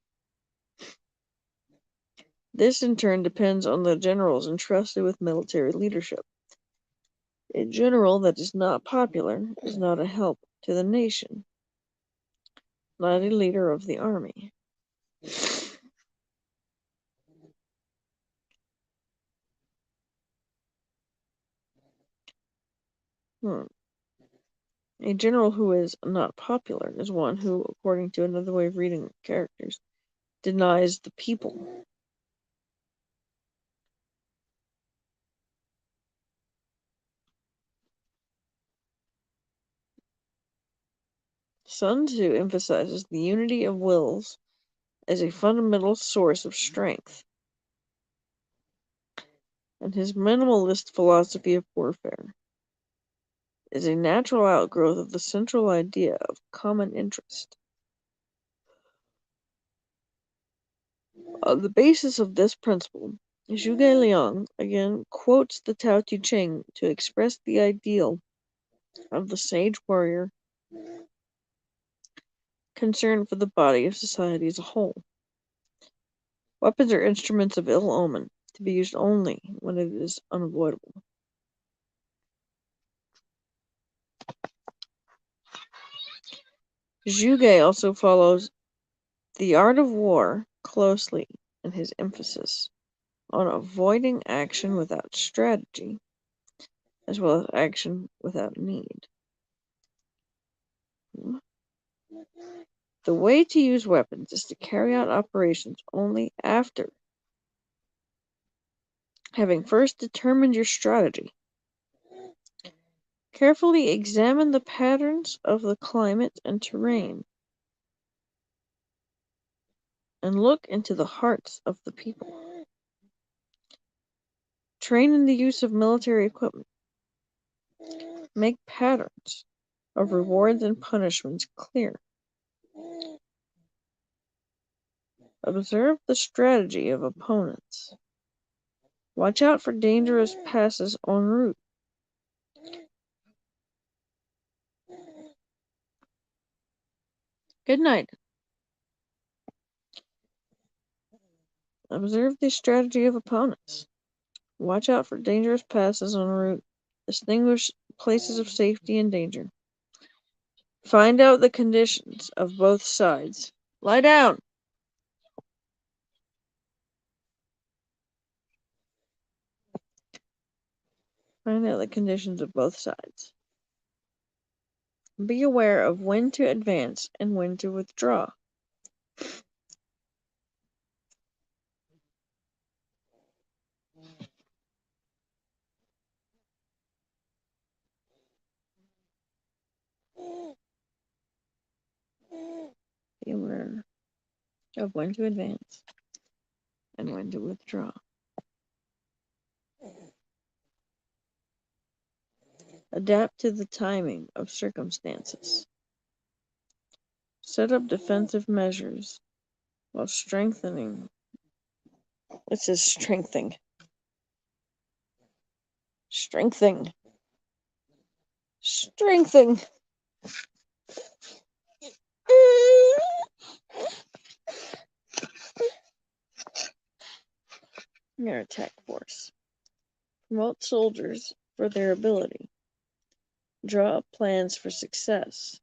this in turn depends on the generals entrusted with military leadership. A general that is not popular is not a help to the nation, not a leader of the army. A general who is not popular is one who, according to another way of reading the characters, denies the people. Sun Tzu emphasizes the unity of wills as a fundamental source of strength, and his minimalist philosophy of warfare is a natural outgrowth of the central idea of common interest. On the basis of this principle, Zhuge Liang again quotes the Tao Te Ching to express the ideal of the sage warrior concerned for the body of society as a whole. Weapons are instruments of ill omen, to be used only when it is unavoidable. Zhuge also follows the art of war closely in his emphasis on avoiding action without strategy, as well as action without need. The way to use weapons is to carry out operations only after having first determined your strategy. Carefully examine the patterns of the climate and terrain, and look into the hearts of the people. Train in the use of military equipment. Make patterns of rewards and punishments clear. Observe the strategy of opponents. Watch out for dangerous passes en route. Good night. Observe the strategy of opponents. Watch out for dangerous passes en route. Distinguish places of safety and danger. Find out the conditions of both sides. Lie down! Find out the conditions of both sides. Be aware of when to advance and when to withdraw. Be aware of when to advance and when to withdraw. Adapt to the timing of circumstances. Set up defensive measures while strengthening. It says strengthening. Strengthening. Strengthening. Your attack force. Promote soldiers for their ability. Draw up plans for success.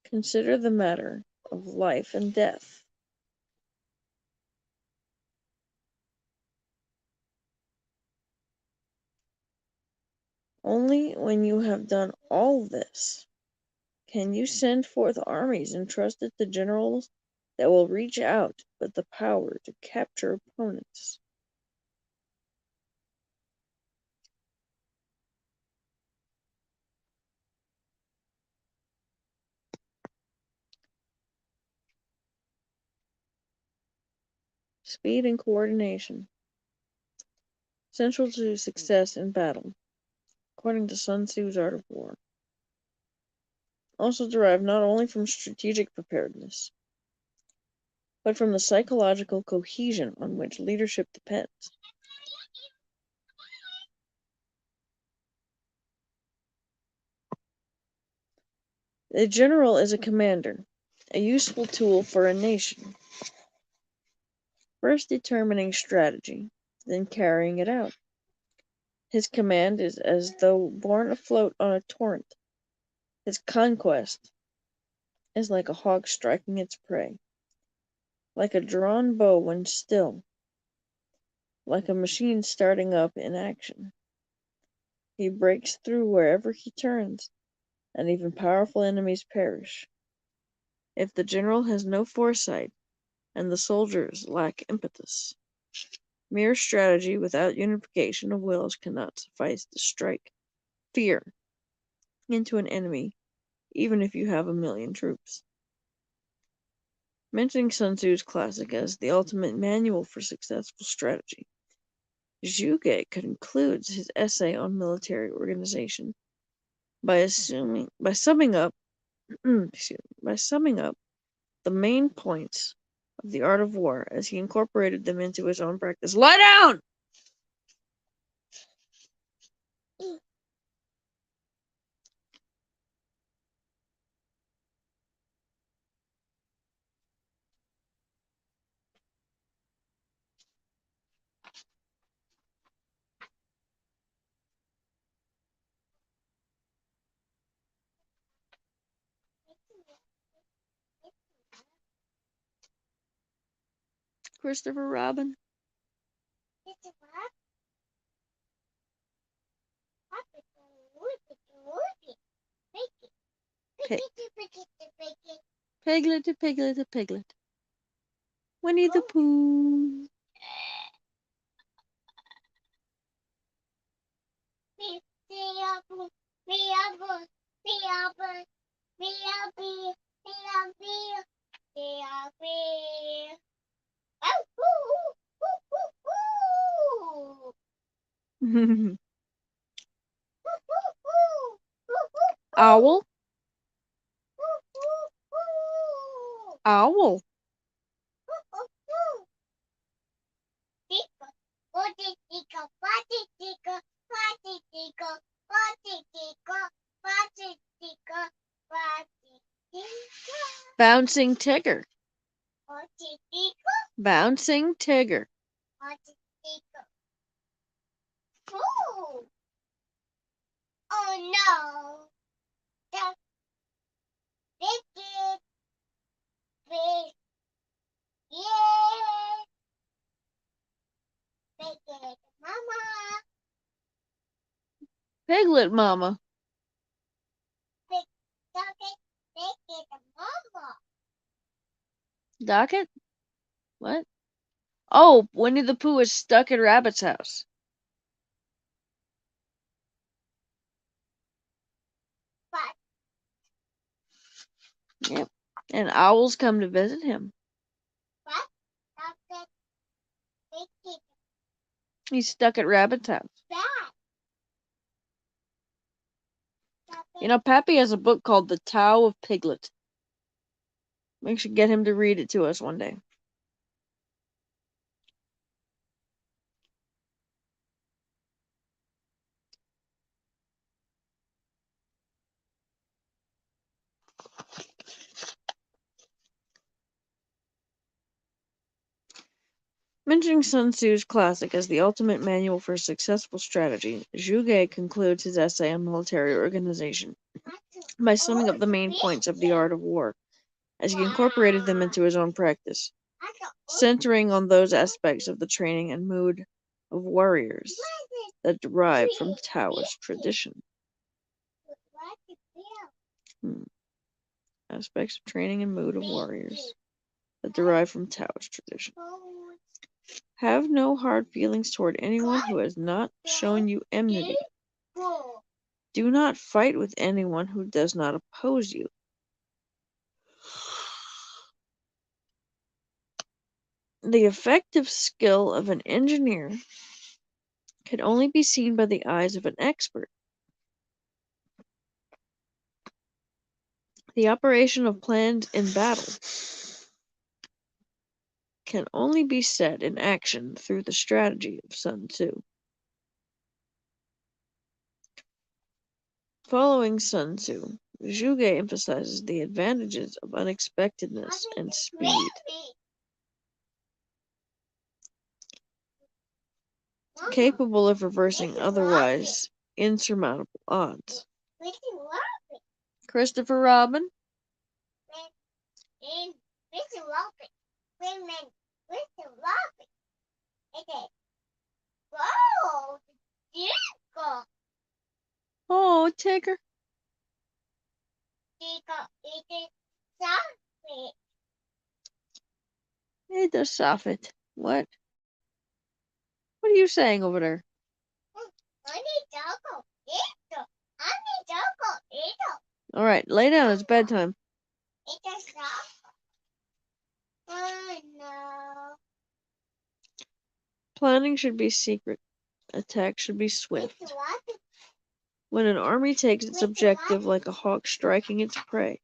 Consider the matter of life and death. Only when you have done all this can you send forth armies entrusted to generals that will reach out with the power to capture opponents. Speed and coordination. Central to success in battle, according to Sun Tzu's Art of War. Also derived not only from strategic preparedness, but from the psychological cohesion on which leadership depends. The general is a commander, a useful tool for a nation. First determining strategy, then carrying it out. His command is as though borne afloat on a torrent. His conquest is like a hawk striking its prey, like a drawn bow when still, like a machine starting up in action. He breaks through wherever he turns, and even powerful enemies perish. If the general has no foresight, and the soldiers lack impetus, mere strategy without unification of wills cannot suffice to strike fear into an enemy even if you have 1,000,000 troops. Mentioning Sun Tzu's classic as the ultimate manual for successful strategy, Zhuge concludes his essay on military organization by summing up the main points of the art of war as he incorporated them into his own practice. Lie down! Christopher Robin. Piglet to Piglet to Piglet. Winnie the Pooh. Owl. Owl. Bouncing Tigger. Bouncing Tigger. Oh no! The biggest fish. Yeah! Biggest mama. Piglet Mama. Big ducket. Biggest mama. Docket? What? Oh, Winnie the Pooh is stuck at Rabbit's house. But Yep. And owls come to visit him. ducket. Biggest He's stuck at Rabbit's house. bad. You know, Pappy has a book called The Tao of Piglet. We should get him to read it to us one day. Mentioning Sun Tzu's classic as the ultimate manual for successful strategy, Zhuge concludes his essay on military organization by summing up the main points of the art of war, as he incorporated them into his own practice, centering on those aspects of the training and mood of warriors that derive from Taoist tradition. Aspects of training and mood of warriors that derive from Taoist tradition. Have no hard feelings toward anyone who has not shown you enmity. Do not fight with anyone who does not oppose you. The effective skill of an engineer can only be seen by the eyes of an expert. The operation of plans in battle can only be set in action through the strategy of Sun Tzu. Following Sun Tzu, Zhuge emphasizes the advantages of unexpectedness and speed. Capable of reversing otherwise insurmountable odds. Christopher Robin. Oh, Tigger. It does soffit. What? What are you saying over there? Alright, lay down. It's bedtime. It's a stop. Oh no. Planning should be secret. Attack should be swift. It's what? When an army takes its objective like a hawk striking its prey,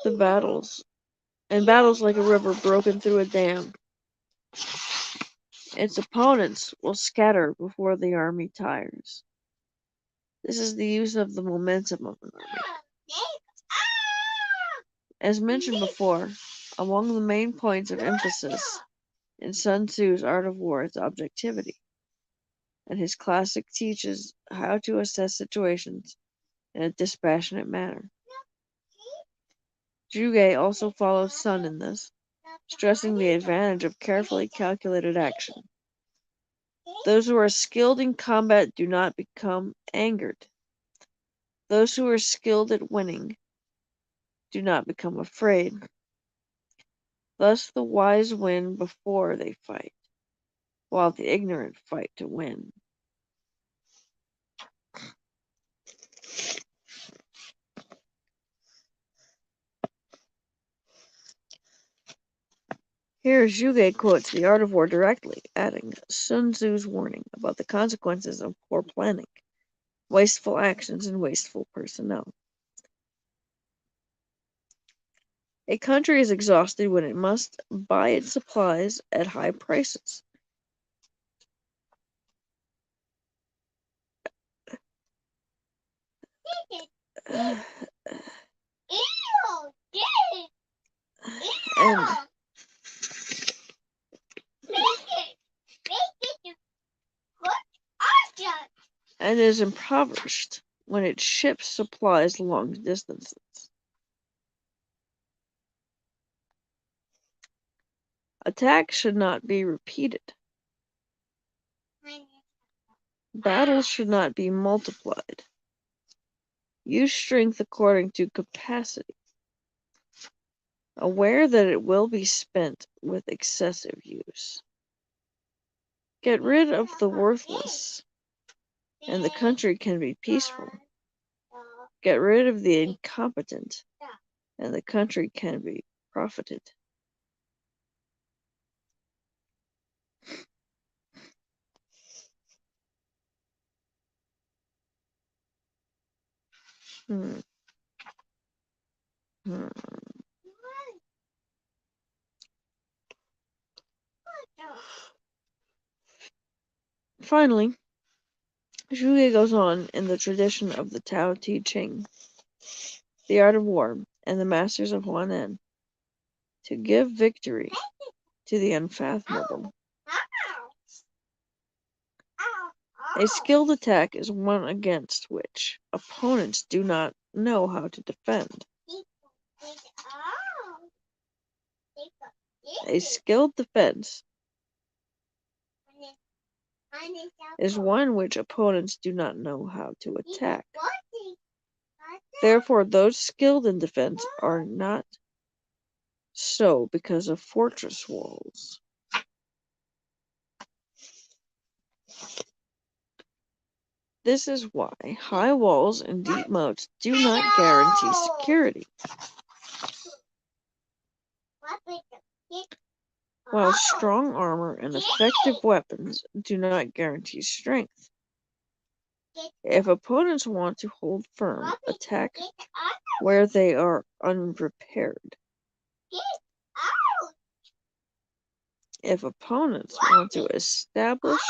the battles like a river broken through a dam. Its opponents will scatter before the army tires. This is the use of the momentum of an army. As mentioned before, among the main points of emphasis in Sun Tzu's Art of War is objectivity, and his classic teaches how to assess situations in a dispassionate manner. Zhuge also follows Sun in this, stressing the advantage of carefully calculated action. Those who are skilled in combat do not become angered. Those who are skilled at winning do not become afraid. Thus the wise win before they fight, while the ignorant fight to win. Here Zhuge quotes The Art of War directly, adding Sun Tzu's warning about the consequences of poor planning, wasteful actions, and wasteful personnel. A country is exhausted when it must buy its supplies at high prices. And is impoverished when it ships supplies long distances. Attacks should not be repeated. Battles should not be multiplied. Use strength according to capacity, aware that it will be spent with excessive use. Get rid of the worthless, and the country can be peaceful. Get rid of the incompetent, and the country can be profited. Finally, Zhuge goes on in the tradition of the Tao Te Ching, the Art of War, and the Masters of Huanan, to give victory to the unfathomable. A skilled attack is one against which opponents do not know how to defend. A skilled defense is one which opponents do not know how to attack. Therefore, those skilled in defense are not so because of fortress walls. This is why high walls and deep moats do not guarantee security, while strong armor and effective weapons do not guarantee strength. If opponents want to hold firm, attack where they are unprepared. If opponents want to establish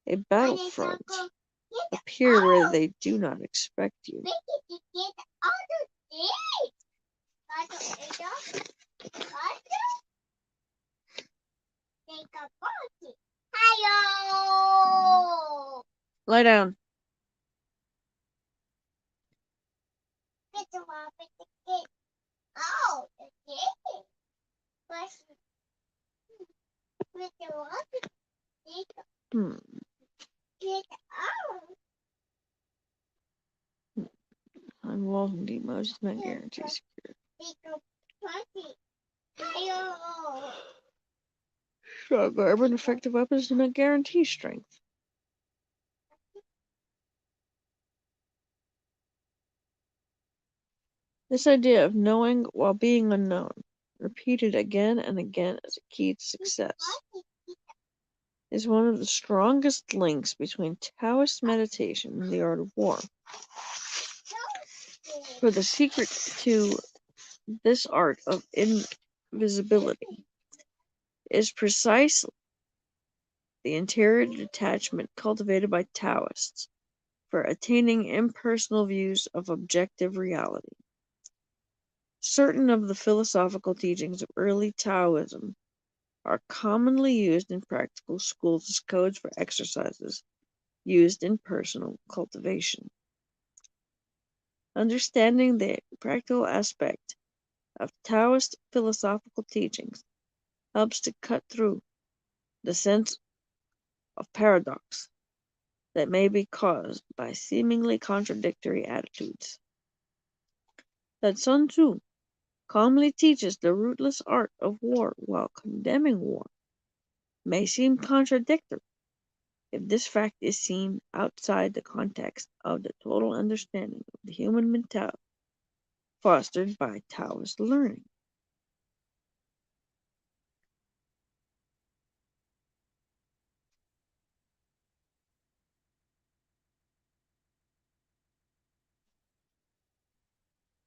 a battlefront, appear where they do not expect you. Lie down. On walls and deep moats does not guarantee security. Strong armor and effective weapons do not guarantee strength. This idea of knowing while being unknown, repeated again and again as a key to success, is one of the strongest links between Taoist meditation and the art of war. For the secret to this art of invisibility is precisely the interior detachment cultivated by Taoists for attaining impersonal views of objective reality. Certain of the philosophical teachings of early Taoism are commonly used in practical schools as codes for exercises used in personal cultivation. Understanding the practical aspect of Taoist philosophical teachings helps to cut through the sense of paradox that may be caused by seemingly contradictory attitudes. That Sun Tzu calmly teaches the rootless art of war while condemning war may seem contradictory if this fact is seen outside the context of the total understanding of the human mentality fostered by Taoist learning.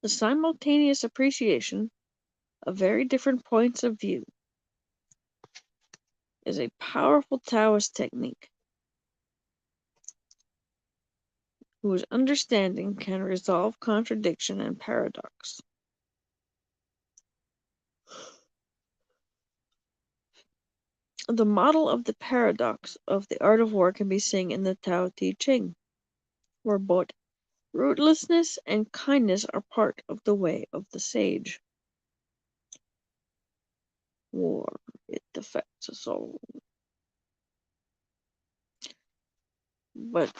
The simultaneous appreciation of very different points of view is a powerful Taoist technique whose understanding can resolve contradiction and paradox. The model of the paradox of the art of war can be seen in the Tao Te Ching, where both rootlessness and kindness are part of the way of the sage. War, it affects us all. But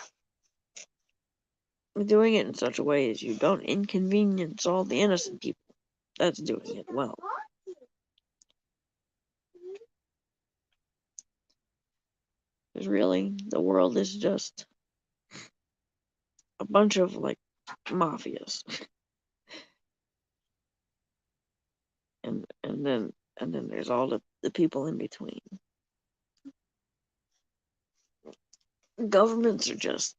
doing it in such a way as you don't inconvenience all the innocent people, that's doing it well. Because really, the world is just a bunch of like mafias, and then there's all the people in between. Governments are just,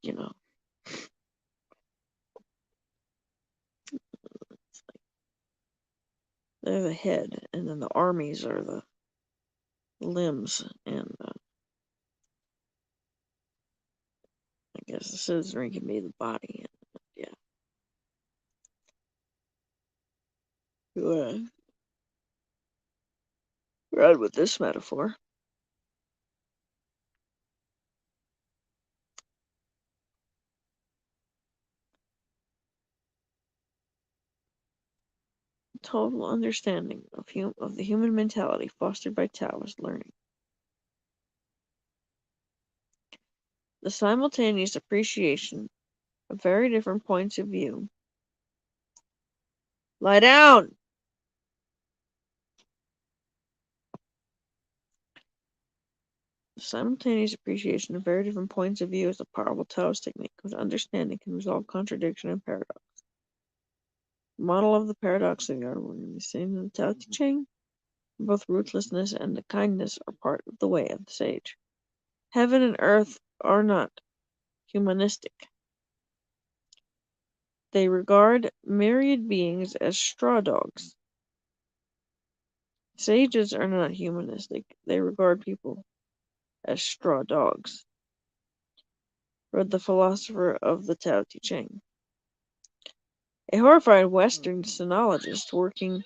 they're the head, and then the armies are the limbs, and I guess the citizenry can be the body. And, yeah. You wanna run with this metaphor? Total understanding of the human mentality fostered by Taoist learning. The simultaneous appreciation of very different points of view. Lie down! The simultaneous appreciation of very different points of view is a powerful Taoist technique whose understanding can resolve contradiction and paradox. The model of the paradox of the art of war can be seen in the Tao Te Ching. Both ruthlessness and the kindness are part of the way of the sage. Heaven and earth are not humanistic. They regard myriad beings as straw dogs. Sages are not humanistic. They regard people as straw dogs, wrote the philosopher of the Tao Te Ching. A horrified Western sinologist working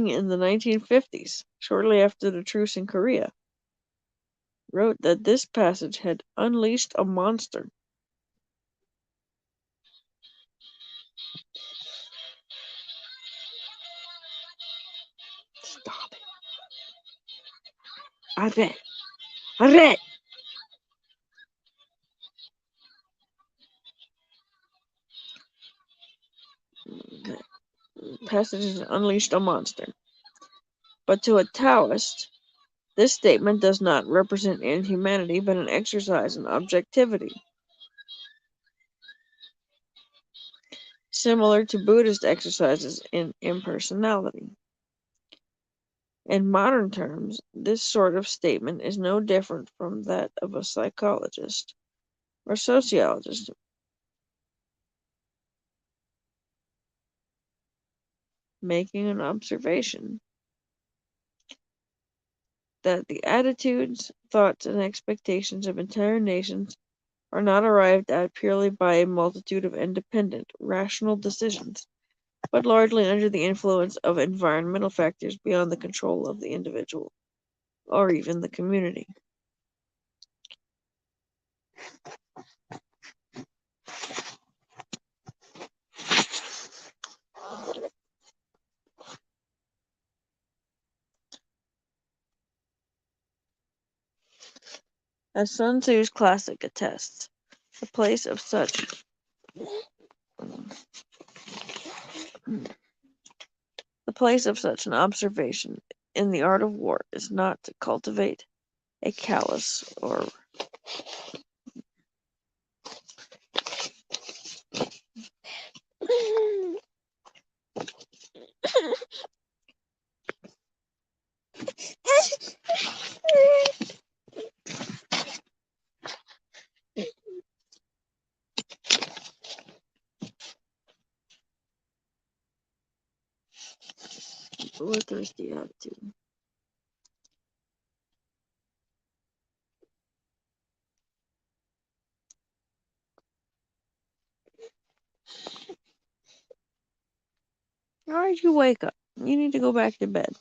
in the 1950s, shortly after the truce in Korea, wrote that this passage had unleashed a monster. Stop it. I bet. The passage has unleashed a monster. But to a Taoist, This statement does not represent inhumanity, but an exercise in objectivity, similar to Buddhist exercises in impersonality. In modern terms, this sort of statement is no different from that of a psychologist or sociologist making an observation that the attitudes, thoughts, and expectations of entire nations are not arrived at purely by a multitude of independent, rational decisions, but largely under the influence of environmental factors beyond the control of the individual, or even the community. As Sun Tzu's classic attests, the place of such an observation in the art of war is not to cultivate a callous or bloodthirsty attitude. Why did you wake up? You need to go back to bed.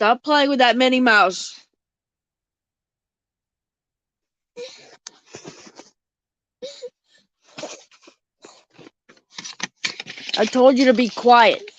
Stop playing with that Minnie Mouse. I told you to be quiet.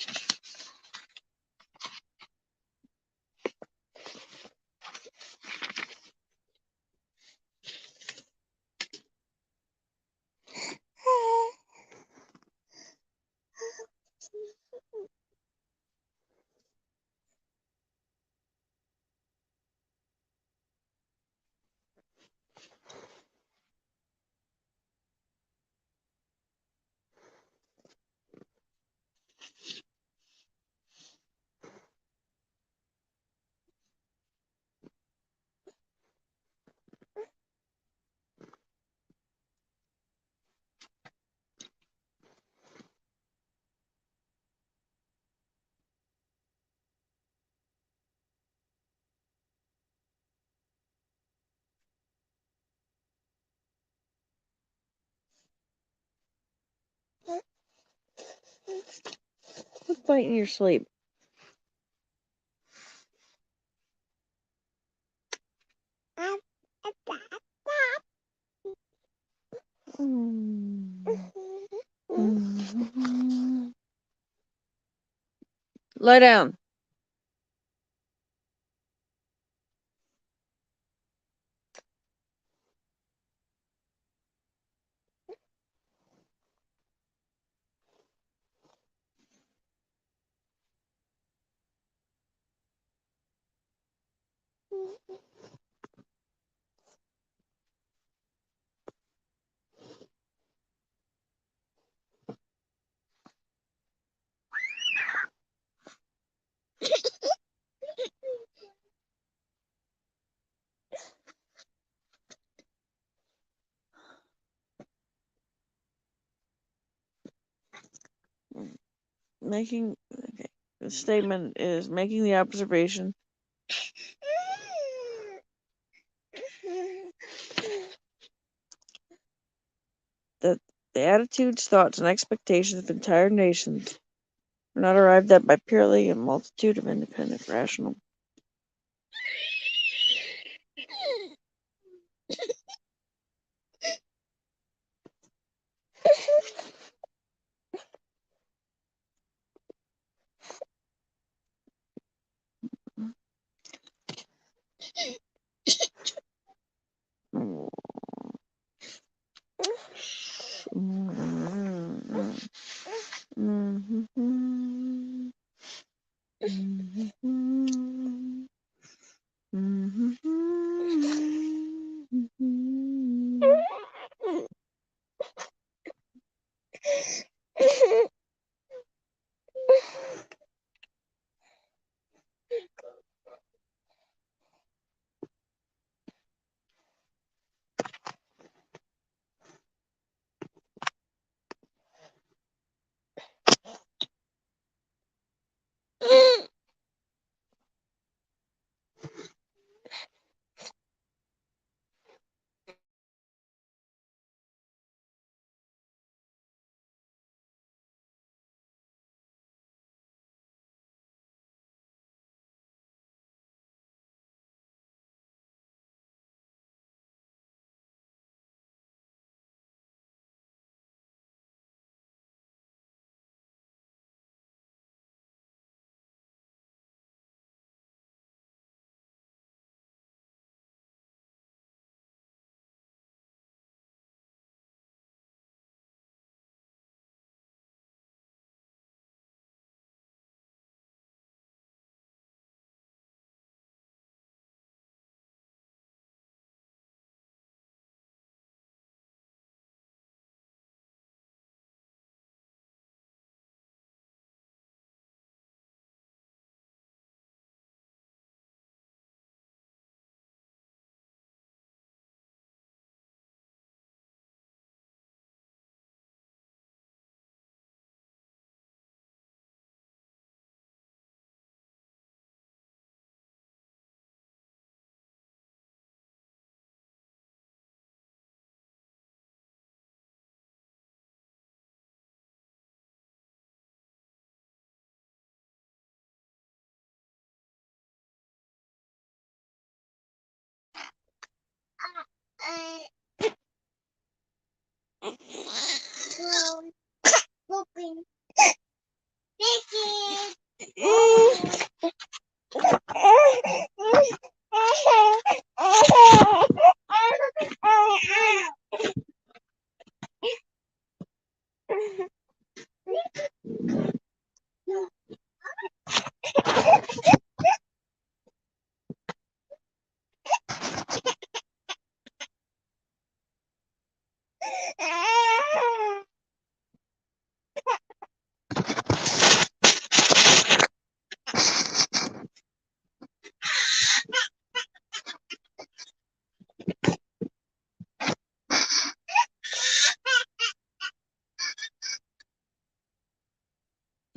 Quit biting your sleep. Lie down. The statement is making the observation that the attitudes, thoughts, and expectations of entire nations are not arrived at by purely a multitude of independent, rational. Pooping.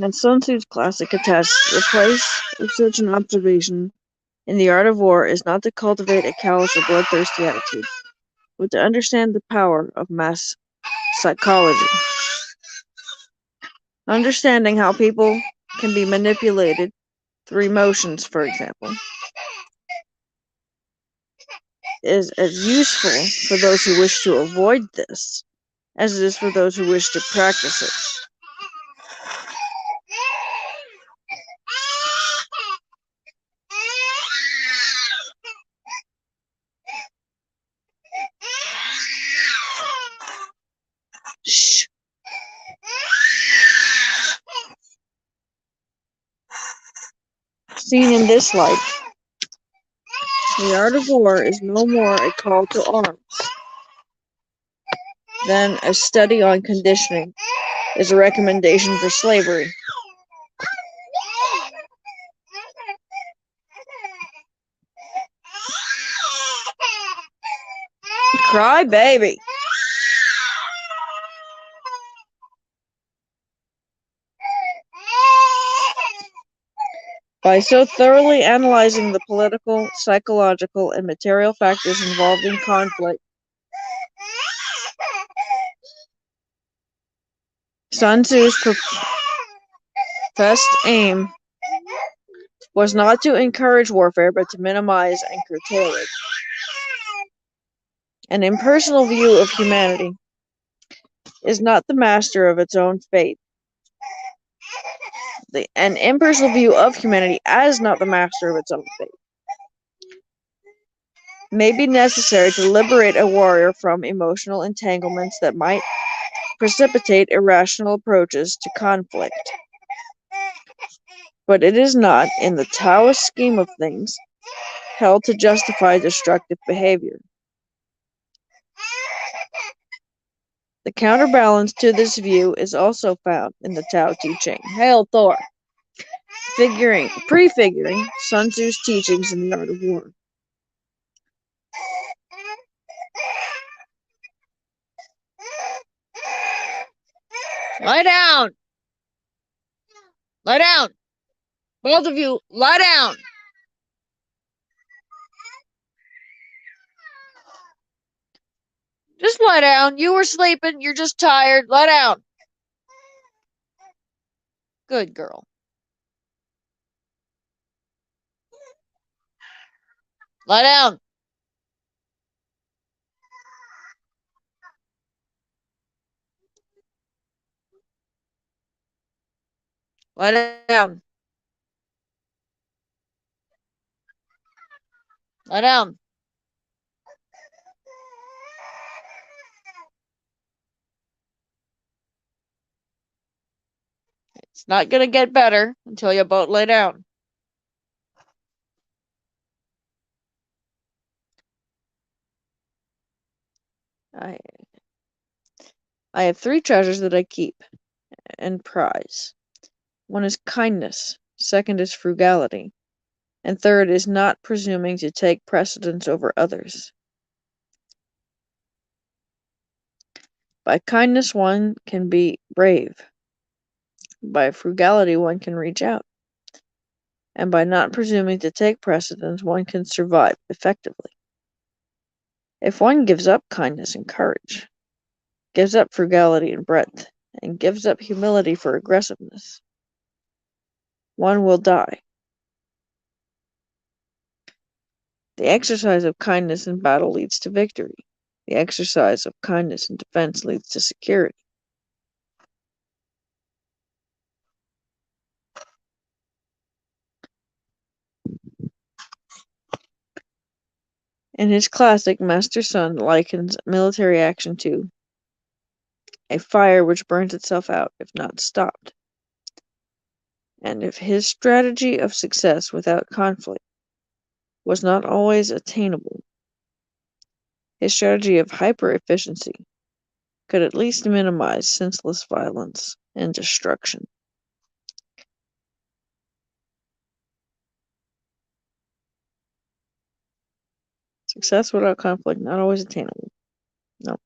And Sun Tzu's classic attests the place of such an observation in the art of war is not to cultivate a callous or bloodthirsty attitude, but to understand the power of mass psychology. Understanding how people can be manipulated through emotions, for example, is as useful for those who wish to avoid this as it is for those who wish to practice it. Shh. Seen in this light, the art of war is no more a call to arms than a study on conditioning is a recommendation for slavery. Cry baby. By so thoroughly analyzing the political, psychological, and material factors involved in conflict, Sun Tzu's professed aim was not to encourage warfare, but to minimize and curtail it. An impersonal view of humanity is not the master of its own fate. An impersonal view of humanity as not the master of its own fate may be necessary to liberate a warrior from emotional entanglements that might precipitate irrational approaches to conflict. but it is not, in the Taoist scheme of things, held to justify destructive behavior. The counterbalance to this view is also found in the Tao Te Ching. Hail Thor! Prefiguring Sun Tzu's teachings in the art of war. Lie down! Lie down! Both of you, lie down! Just lie down. You were sleeping. You're just tired. Lie down. Good girl. Lie down. Lie down. Lie down. It's not going to get better until you both lay down. I have 3 treasures that I keep and prize. One is kindness, second is frugality, and third is not presuming to take precedence over others. By kindness one can be brave. By frugality one can reach out. And by not presuming to take precedence one can survive effectively. If one gives up kindness and courage, gives up frugality and breadth, and gives up humility for aggressiveness, one will die. The exercise of kindness in battle leads to victory. The exercise of kindness in defense leads to security. In his classic, Master Sun likens military action to a fire which burns itself out if not stopped. And if his strategy of success without conflict was not always attainable, his strategy of hyper-efficiency could at least minimize senseless violence and destruction. Success without conflict, not always attainable. No.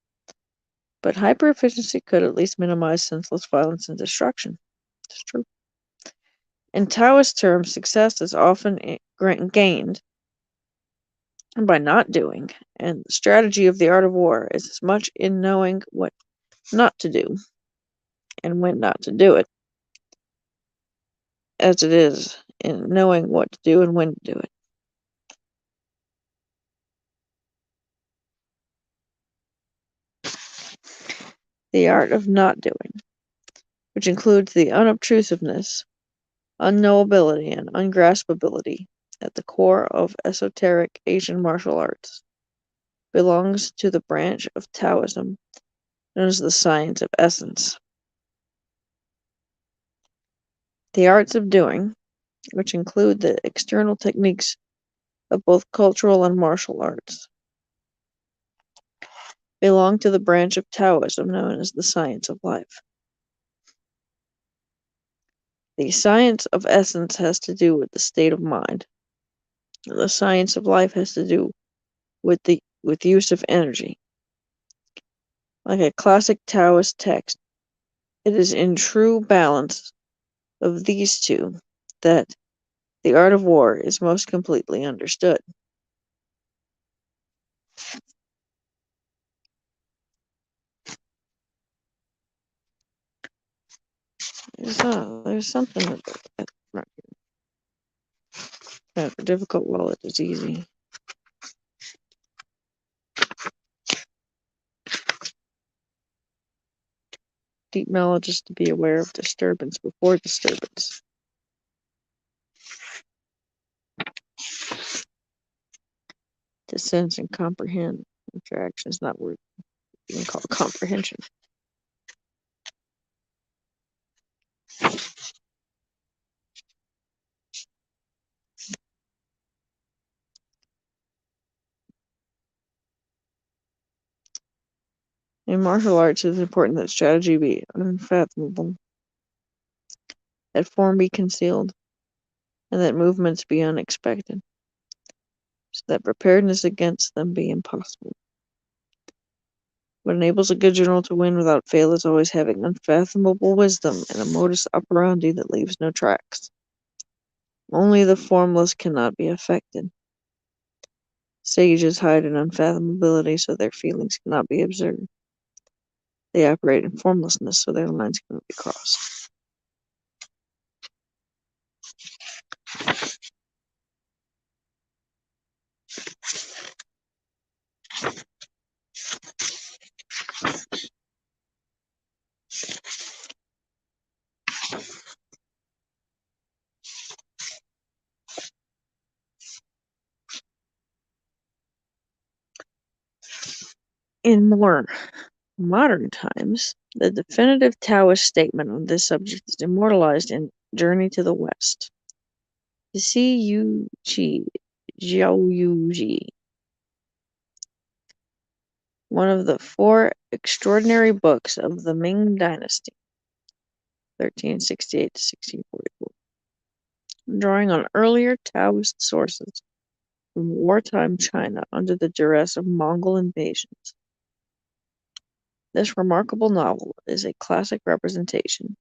But hyper-efficiency could at least minimize senseless violence and destruction. It's true. In Taoist terms, success is often gained by not doing, and the strategy of the art of war is as much in knowing what not to do and when not to do it as it is in knowing what to do and when to do it. The art of not doing, which includes the unobtrusiveness, unknowability, and ungraspability at the core of esoteric Asian martial arts, belongs to the branch of Taoism known as the science of essence. The arts of doing, which include the external techniques of both cultural and martial arts, belong to the branch of Taoism known as the science of life. The science of essence has to do with the state of mind. The science of life has to do with use of energy. Like a classic Taoist text, it is in true balance of these two that the art of war is most completely understood. There's something that difficult wallet is easy. Deep knowledge is to be aware of disturbance before disturbance. To sense and comprehend interaction is not what you can call comprehension. In martial arts, it is important that strategy be unfathomable, that form be concealed, and that movements be unexpected, so that preparedness against them be impossible. What enables a good general to win without fail is always having unfathomable wisdom and a modus operandi that leaves no tracks. Only the formless cannot be affected. Sages hide in unfathomability so their feelings cannot be observed. They operate in formlessness so their lines cannot be crossed. In more modern times, the definitive Taoist statement on this subject is immortalized in Journey to the West. Si Jiao Yu Ji, one of the four extraordinary books of the Ming Dynasty, 1368 to 1644, drawing on earlier Taoist sources from wartime China under the duress of Mongol invasions. This remarkable novel is a classic representation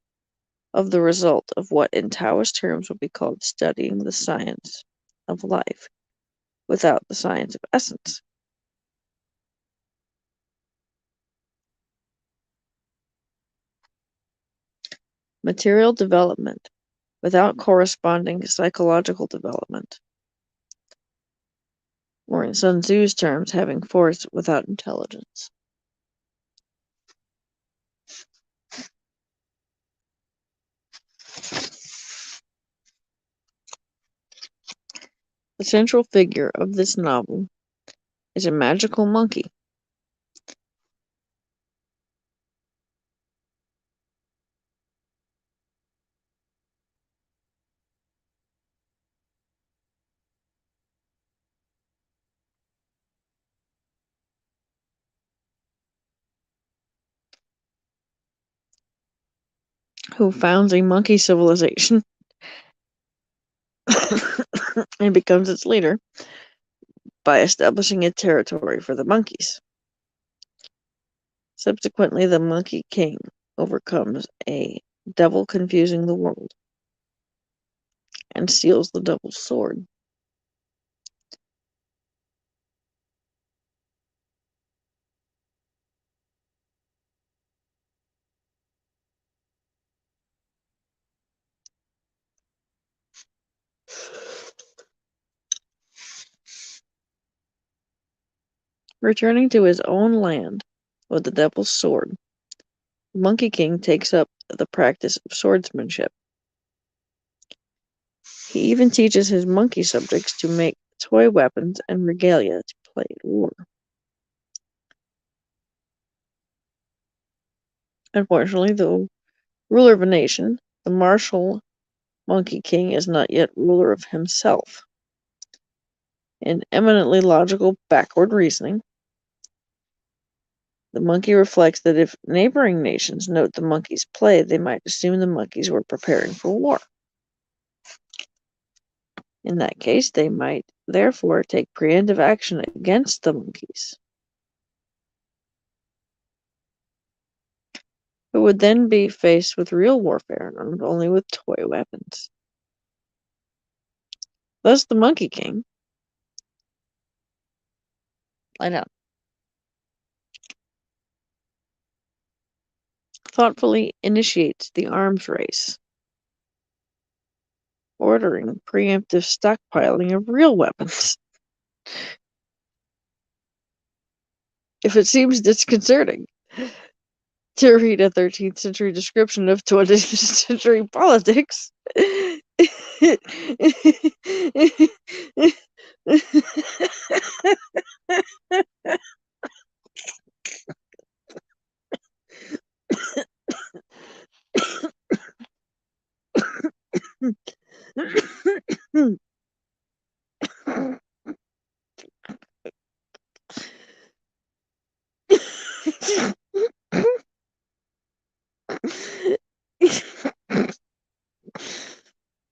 of the result of what in Taoist terms would be called studying the science of life without the science of essence. Material development without corresponding psychological development. Or in Sun Tzu's terms, having force without intelligence. The central figure of this novel is a magical monkey who founds a monkey civilization and becomes its leader by establishing a territory for the monkeys. Subsequently, the Monkey King overcomes a devil confusing the world and steals the devil's sword. Returning to his own land with the devil's sword, the Monkey King takes up the practice of swordsmanship. He even teaches his monkey subjects to make toy weapons and regalia to play at war. Unfortunately, though ruler of a nation, the martial Monkey King is not yet ruler of himself. In eminently logical backward reasoning, the monkey reflects that if neighboring nations note the monkey's play, they might assume the monkeys were preparing for war. In that case, they might therefore take preemptive action against the monkeys, who would then be faced with real warfare, not only with toy weapons. Thus the Monkey King, lie down, thoughtfully initiates the arms race, ordering preemptive stockpiling of real weapons. If it seems disconcerting to read a 13th century description of 20th century politics,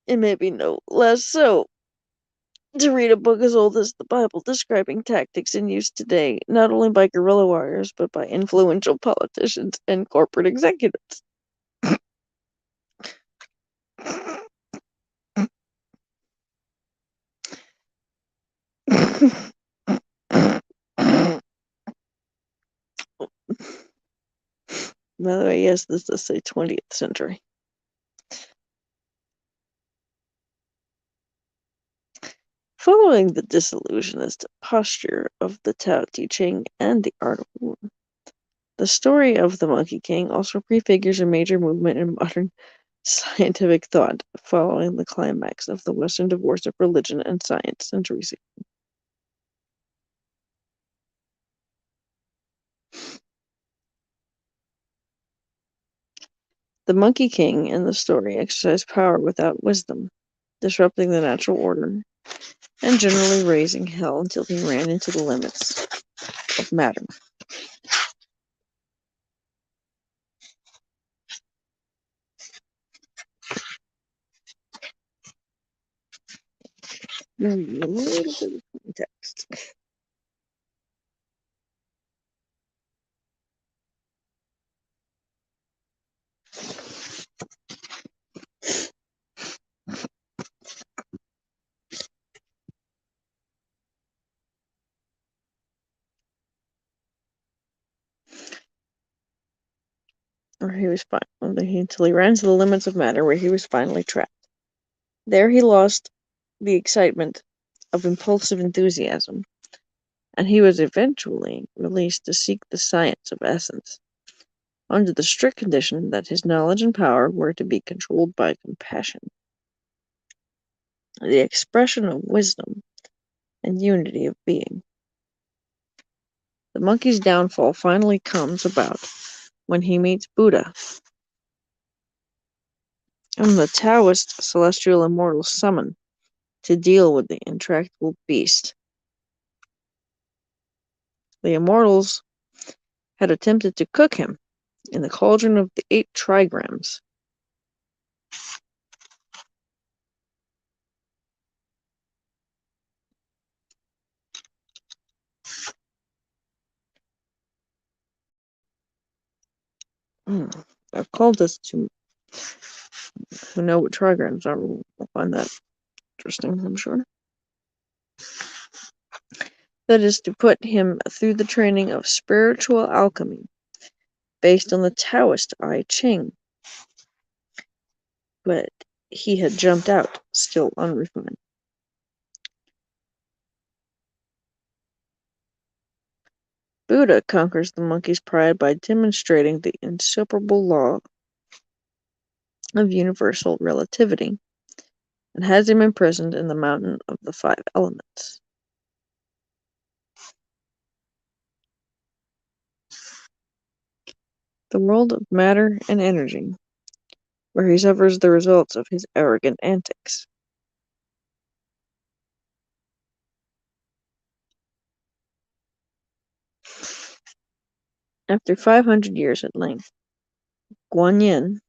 It may be no less so to read a book as old as the Bible describing tactics in use today, not only by guerrilla warriors, but by influential politicians and corporate executives. By the way, yes, this does say 20th century. Following the disillusionist posture of the Tao Te Ching and the Art of War, the story of the Monkey King also prefigures a major movement in modern scientific thought following the climax of the Western divorce of religion and science centuries ago. The Monkey King in the story exercised power without wisdom, disrupting the natural order, and generally raising hell until he ran into the limits of matter. A little bit of context. Or he was fine until he ran to the limits of matter, where he was finally trapped. There he lost the excitement of impulsive enthusiasm, and he was eventually released to seek the science of essence, under the strict condition that his knowledge and power were to be controlled by compassion, the expression of wisdom and unity of being. The monkey's downfall finally comes about when he meets Buddha, whom the Taoist celestial immortals summon to deal with the intractable beast. The immortals had attempted to cook him in the cauldron of the 8 trigrams. Occultists who know what trigrams are will find that interesting, I'm sure. That is to put him through the training of spiritual alchemy based on the Taoist I Ching. But he had jumped out, still unrefined. Buddha conquers the monkey's pride by demonstrating the insuperable law of universal relativity, and has him imprisoned in the mountain of the 5 elements. The world of matter and energy, where he suffers the results of his arrogant antics. After 500 years at length, Kuan Yin,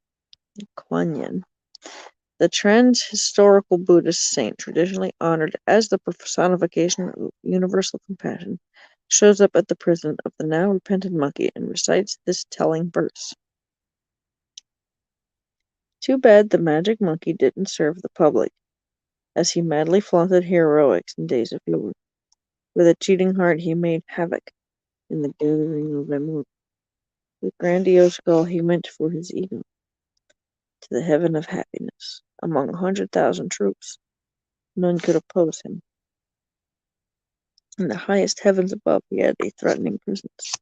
the trans-historical Buddhist saint traditionally honored as the personification of universal compassion, shows up at the prison of the now repentant monkey and recites this telling verse. Too bad the magic monkey didn't serve the public, as he madly flaunted heroics in days of yore. With a cheating heart he made havoc in the gathering of immortals. With grandiose goal he went for his ego, to the heaven of happiness. Among 100,000 troops, none could oppose him. In the highest heavens above he had a threatening presence.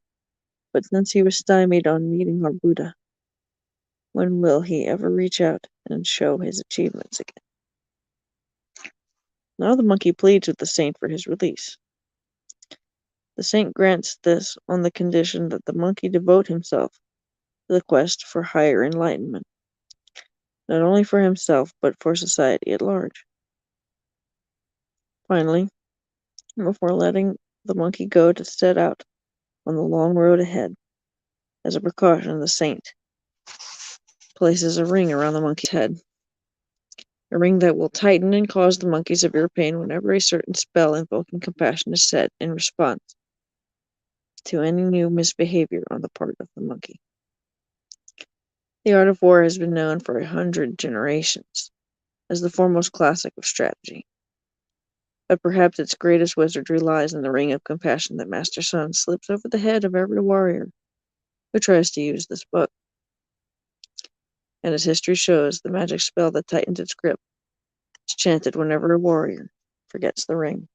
But since he was stymied on meeting our Buddha, when will he ever reach out and show his achievements again? Now the monkey pleads with the saint for his release. The saint grants this on the condition that the monkey devote himself to the quest for higher enlightenment, not only for himself, but for society at large. Finally, before letting the monkey go to set out on the long road ahead, as a precaution, the saint places a ring around the monkey's head. A ring that will tighten and cause the monkey severe pain whenever a certain spell invoking compassion is said in response to any new misbehavior on the part of the monkey. The art of war has been known for 100 generations as the foremost classic of strategy. But perhaps its greatest wizardry lies in the ring of compassion that Master Sun slips over the head of every warrior who tries to use this book. And as history shows, the magic spell that tightens its grip is chanted whenever a warrior forgets the ring.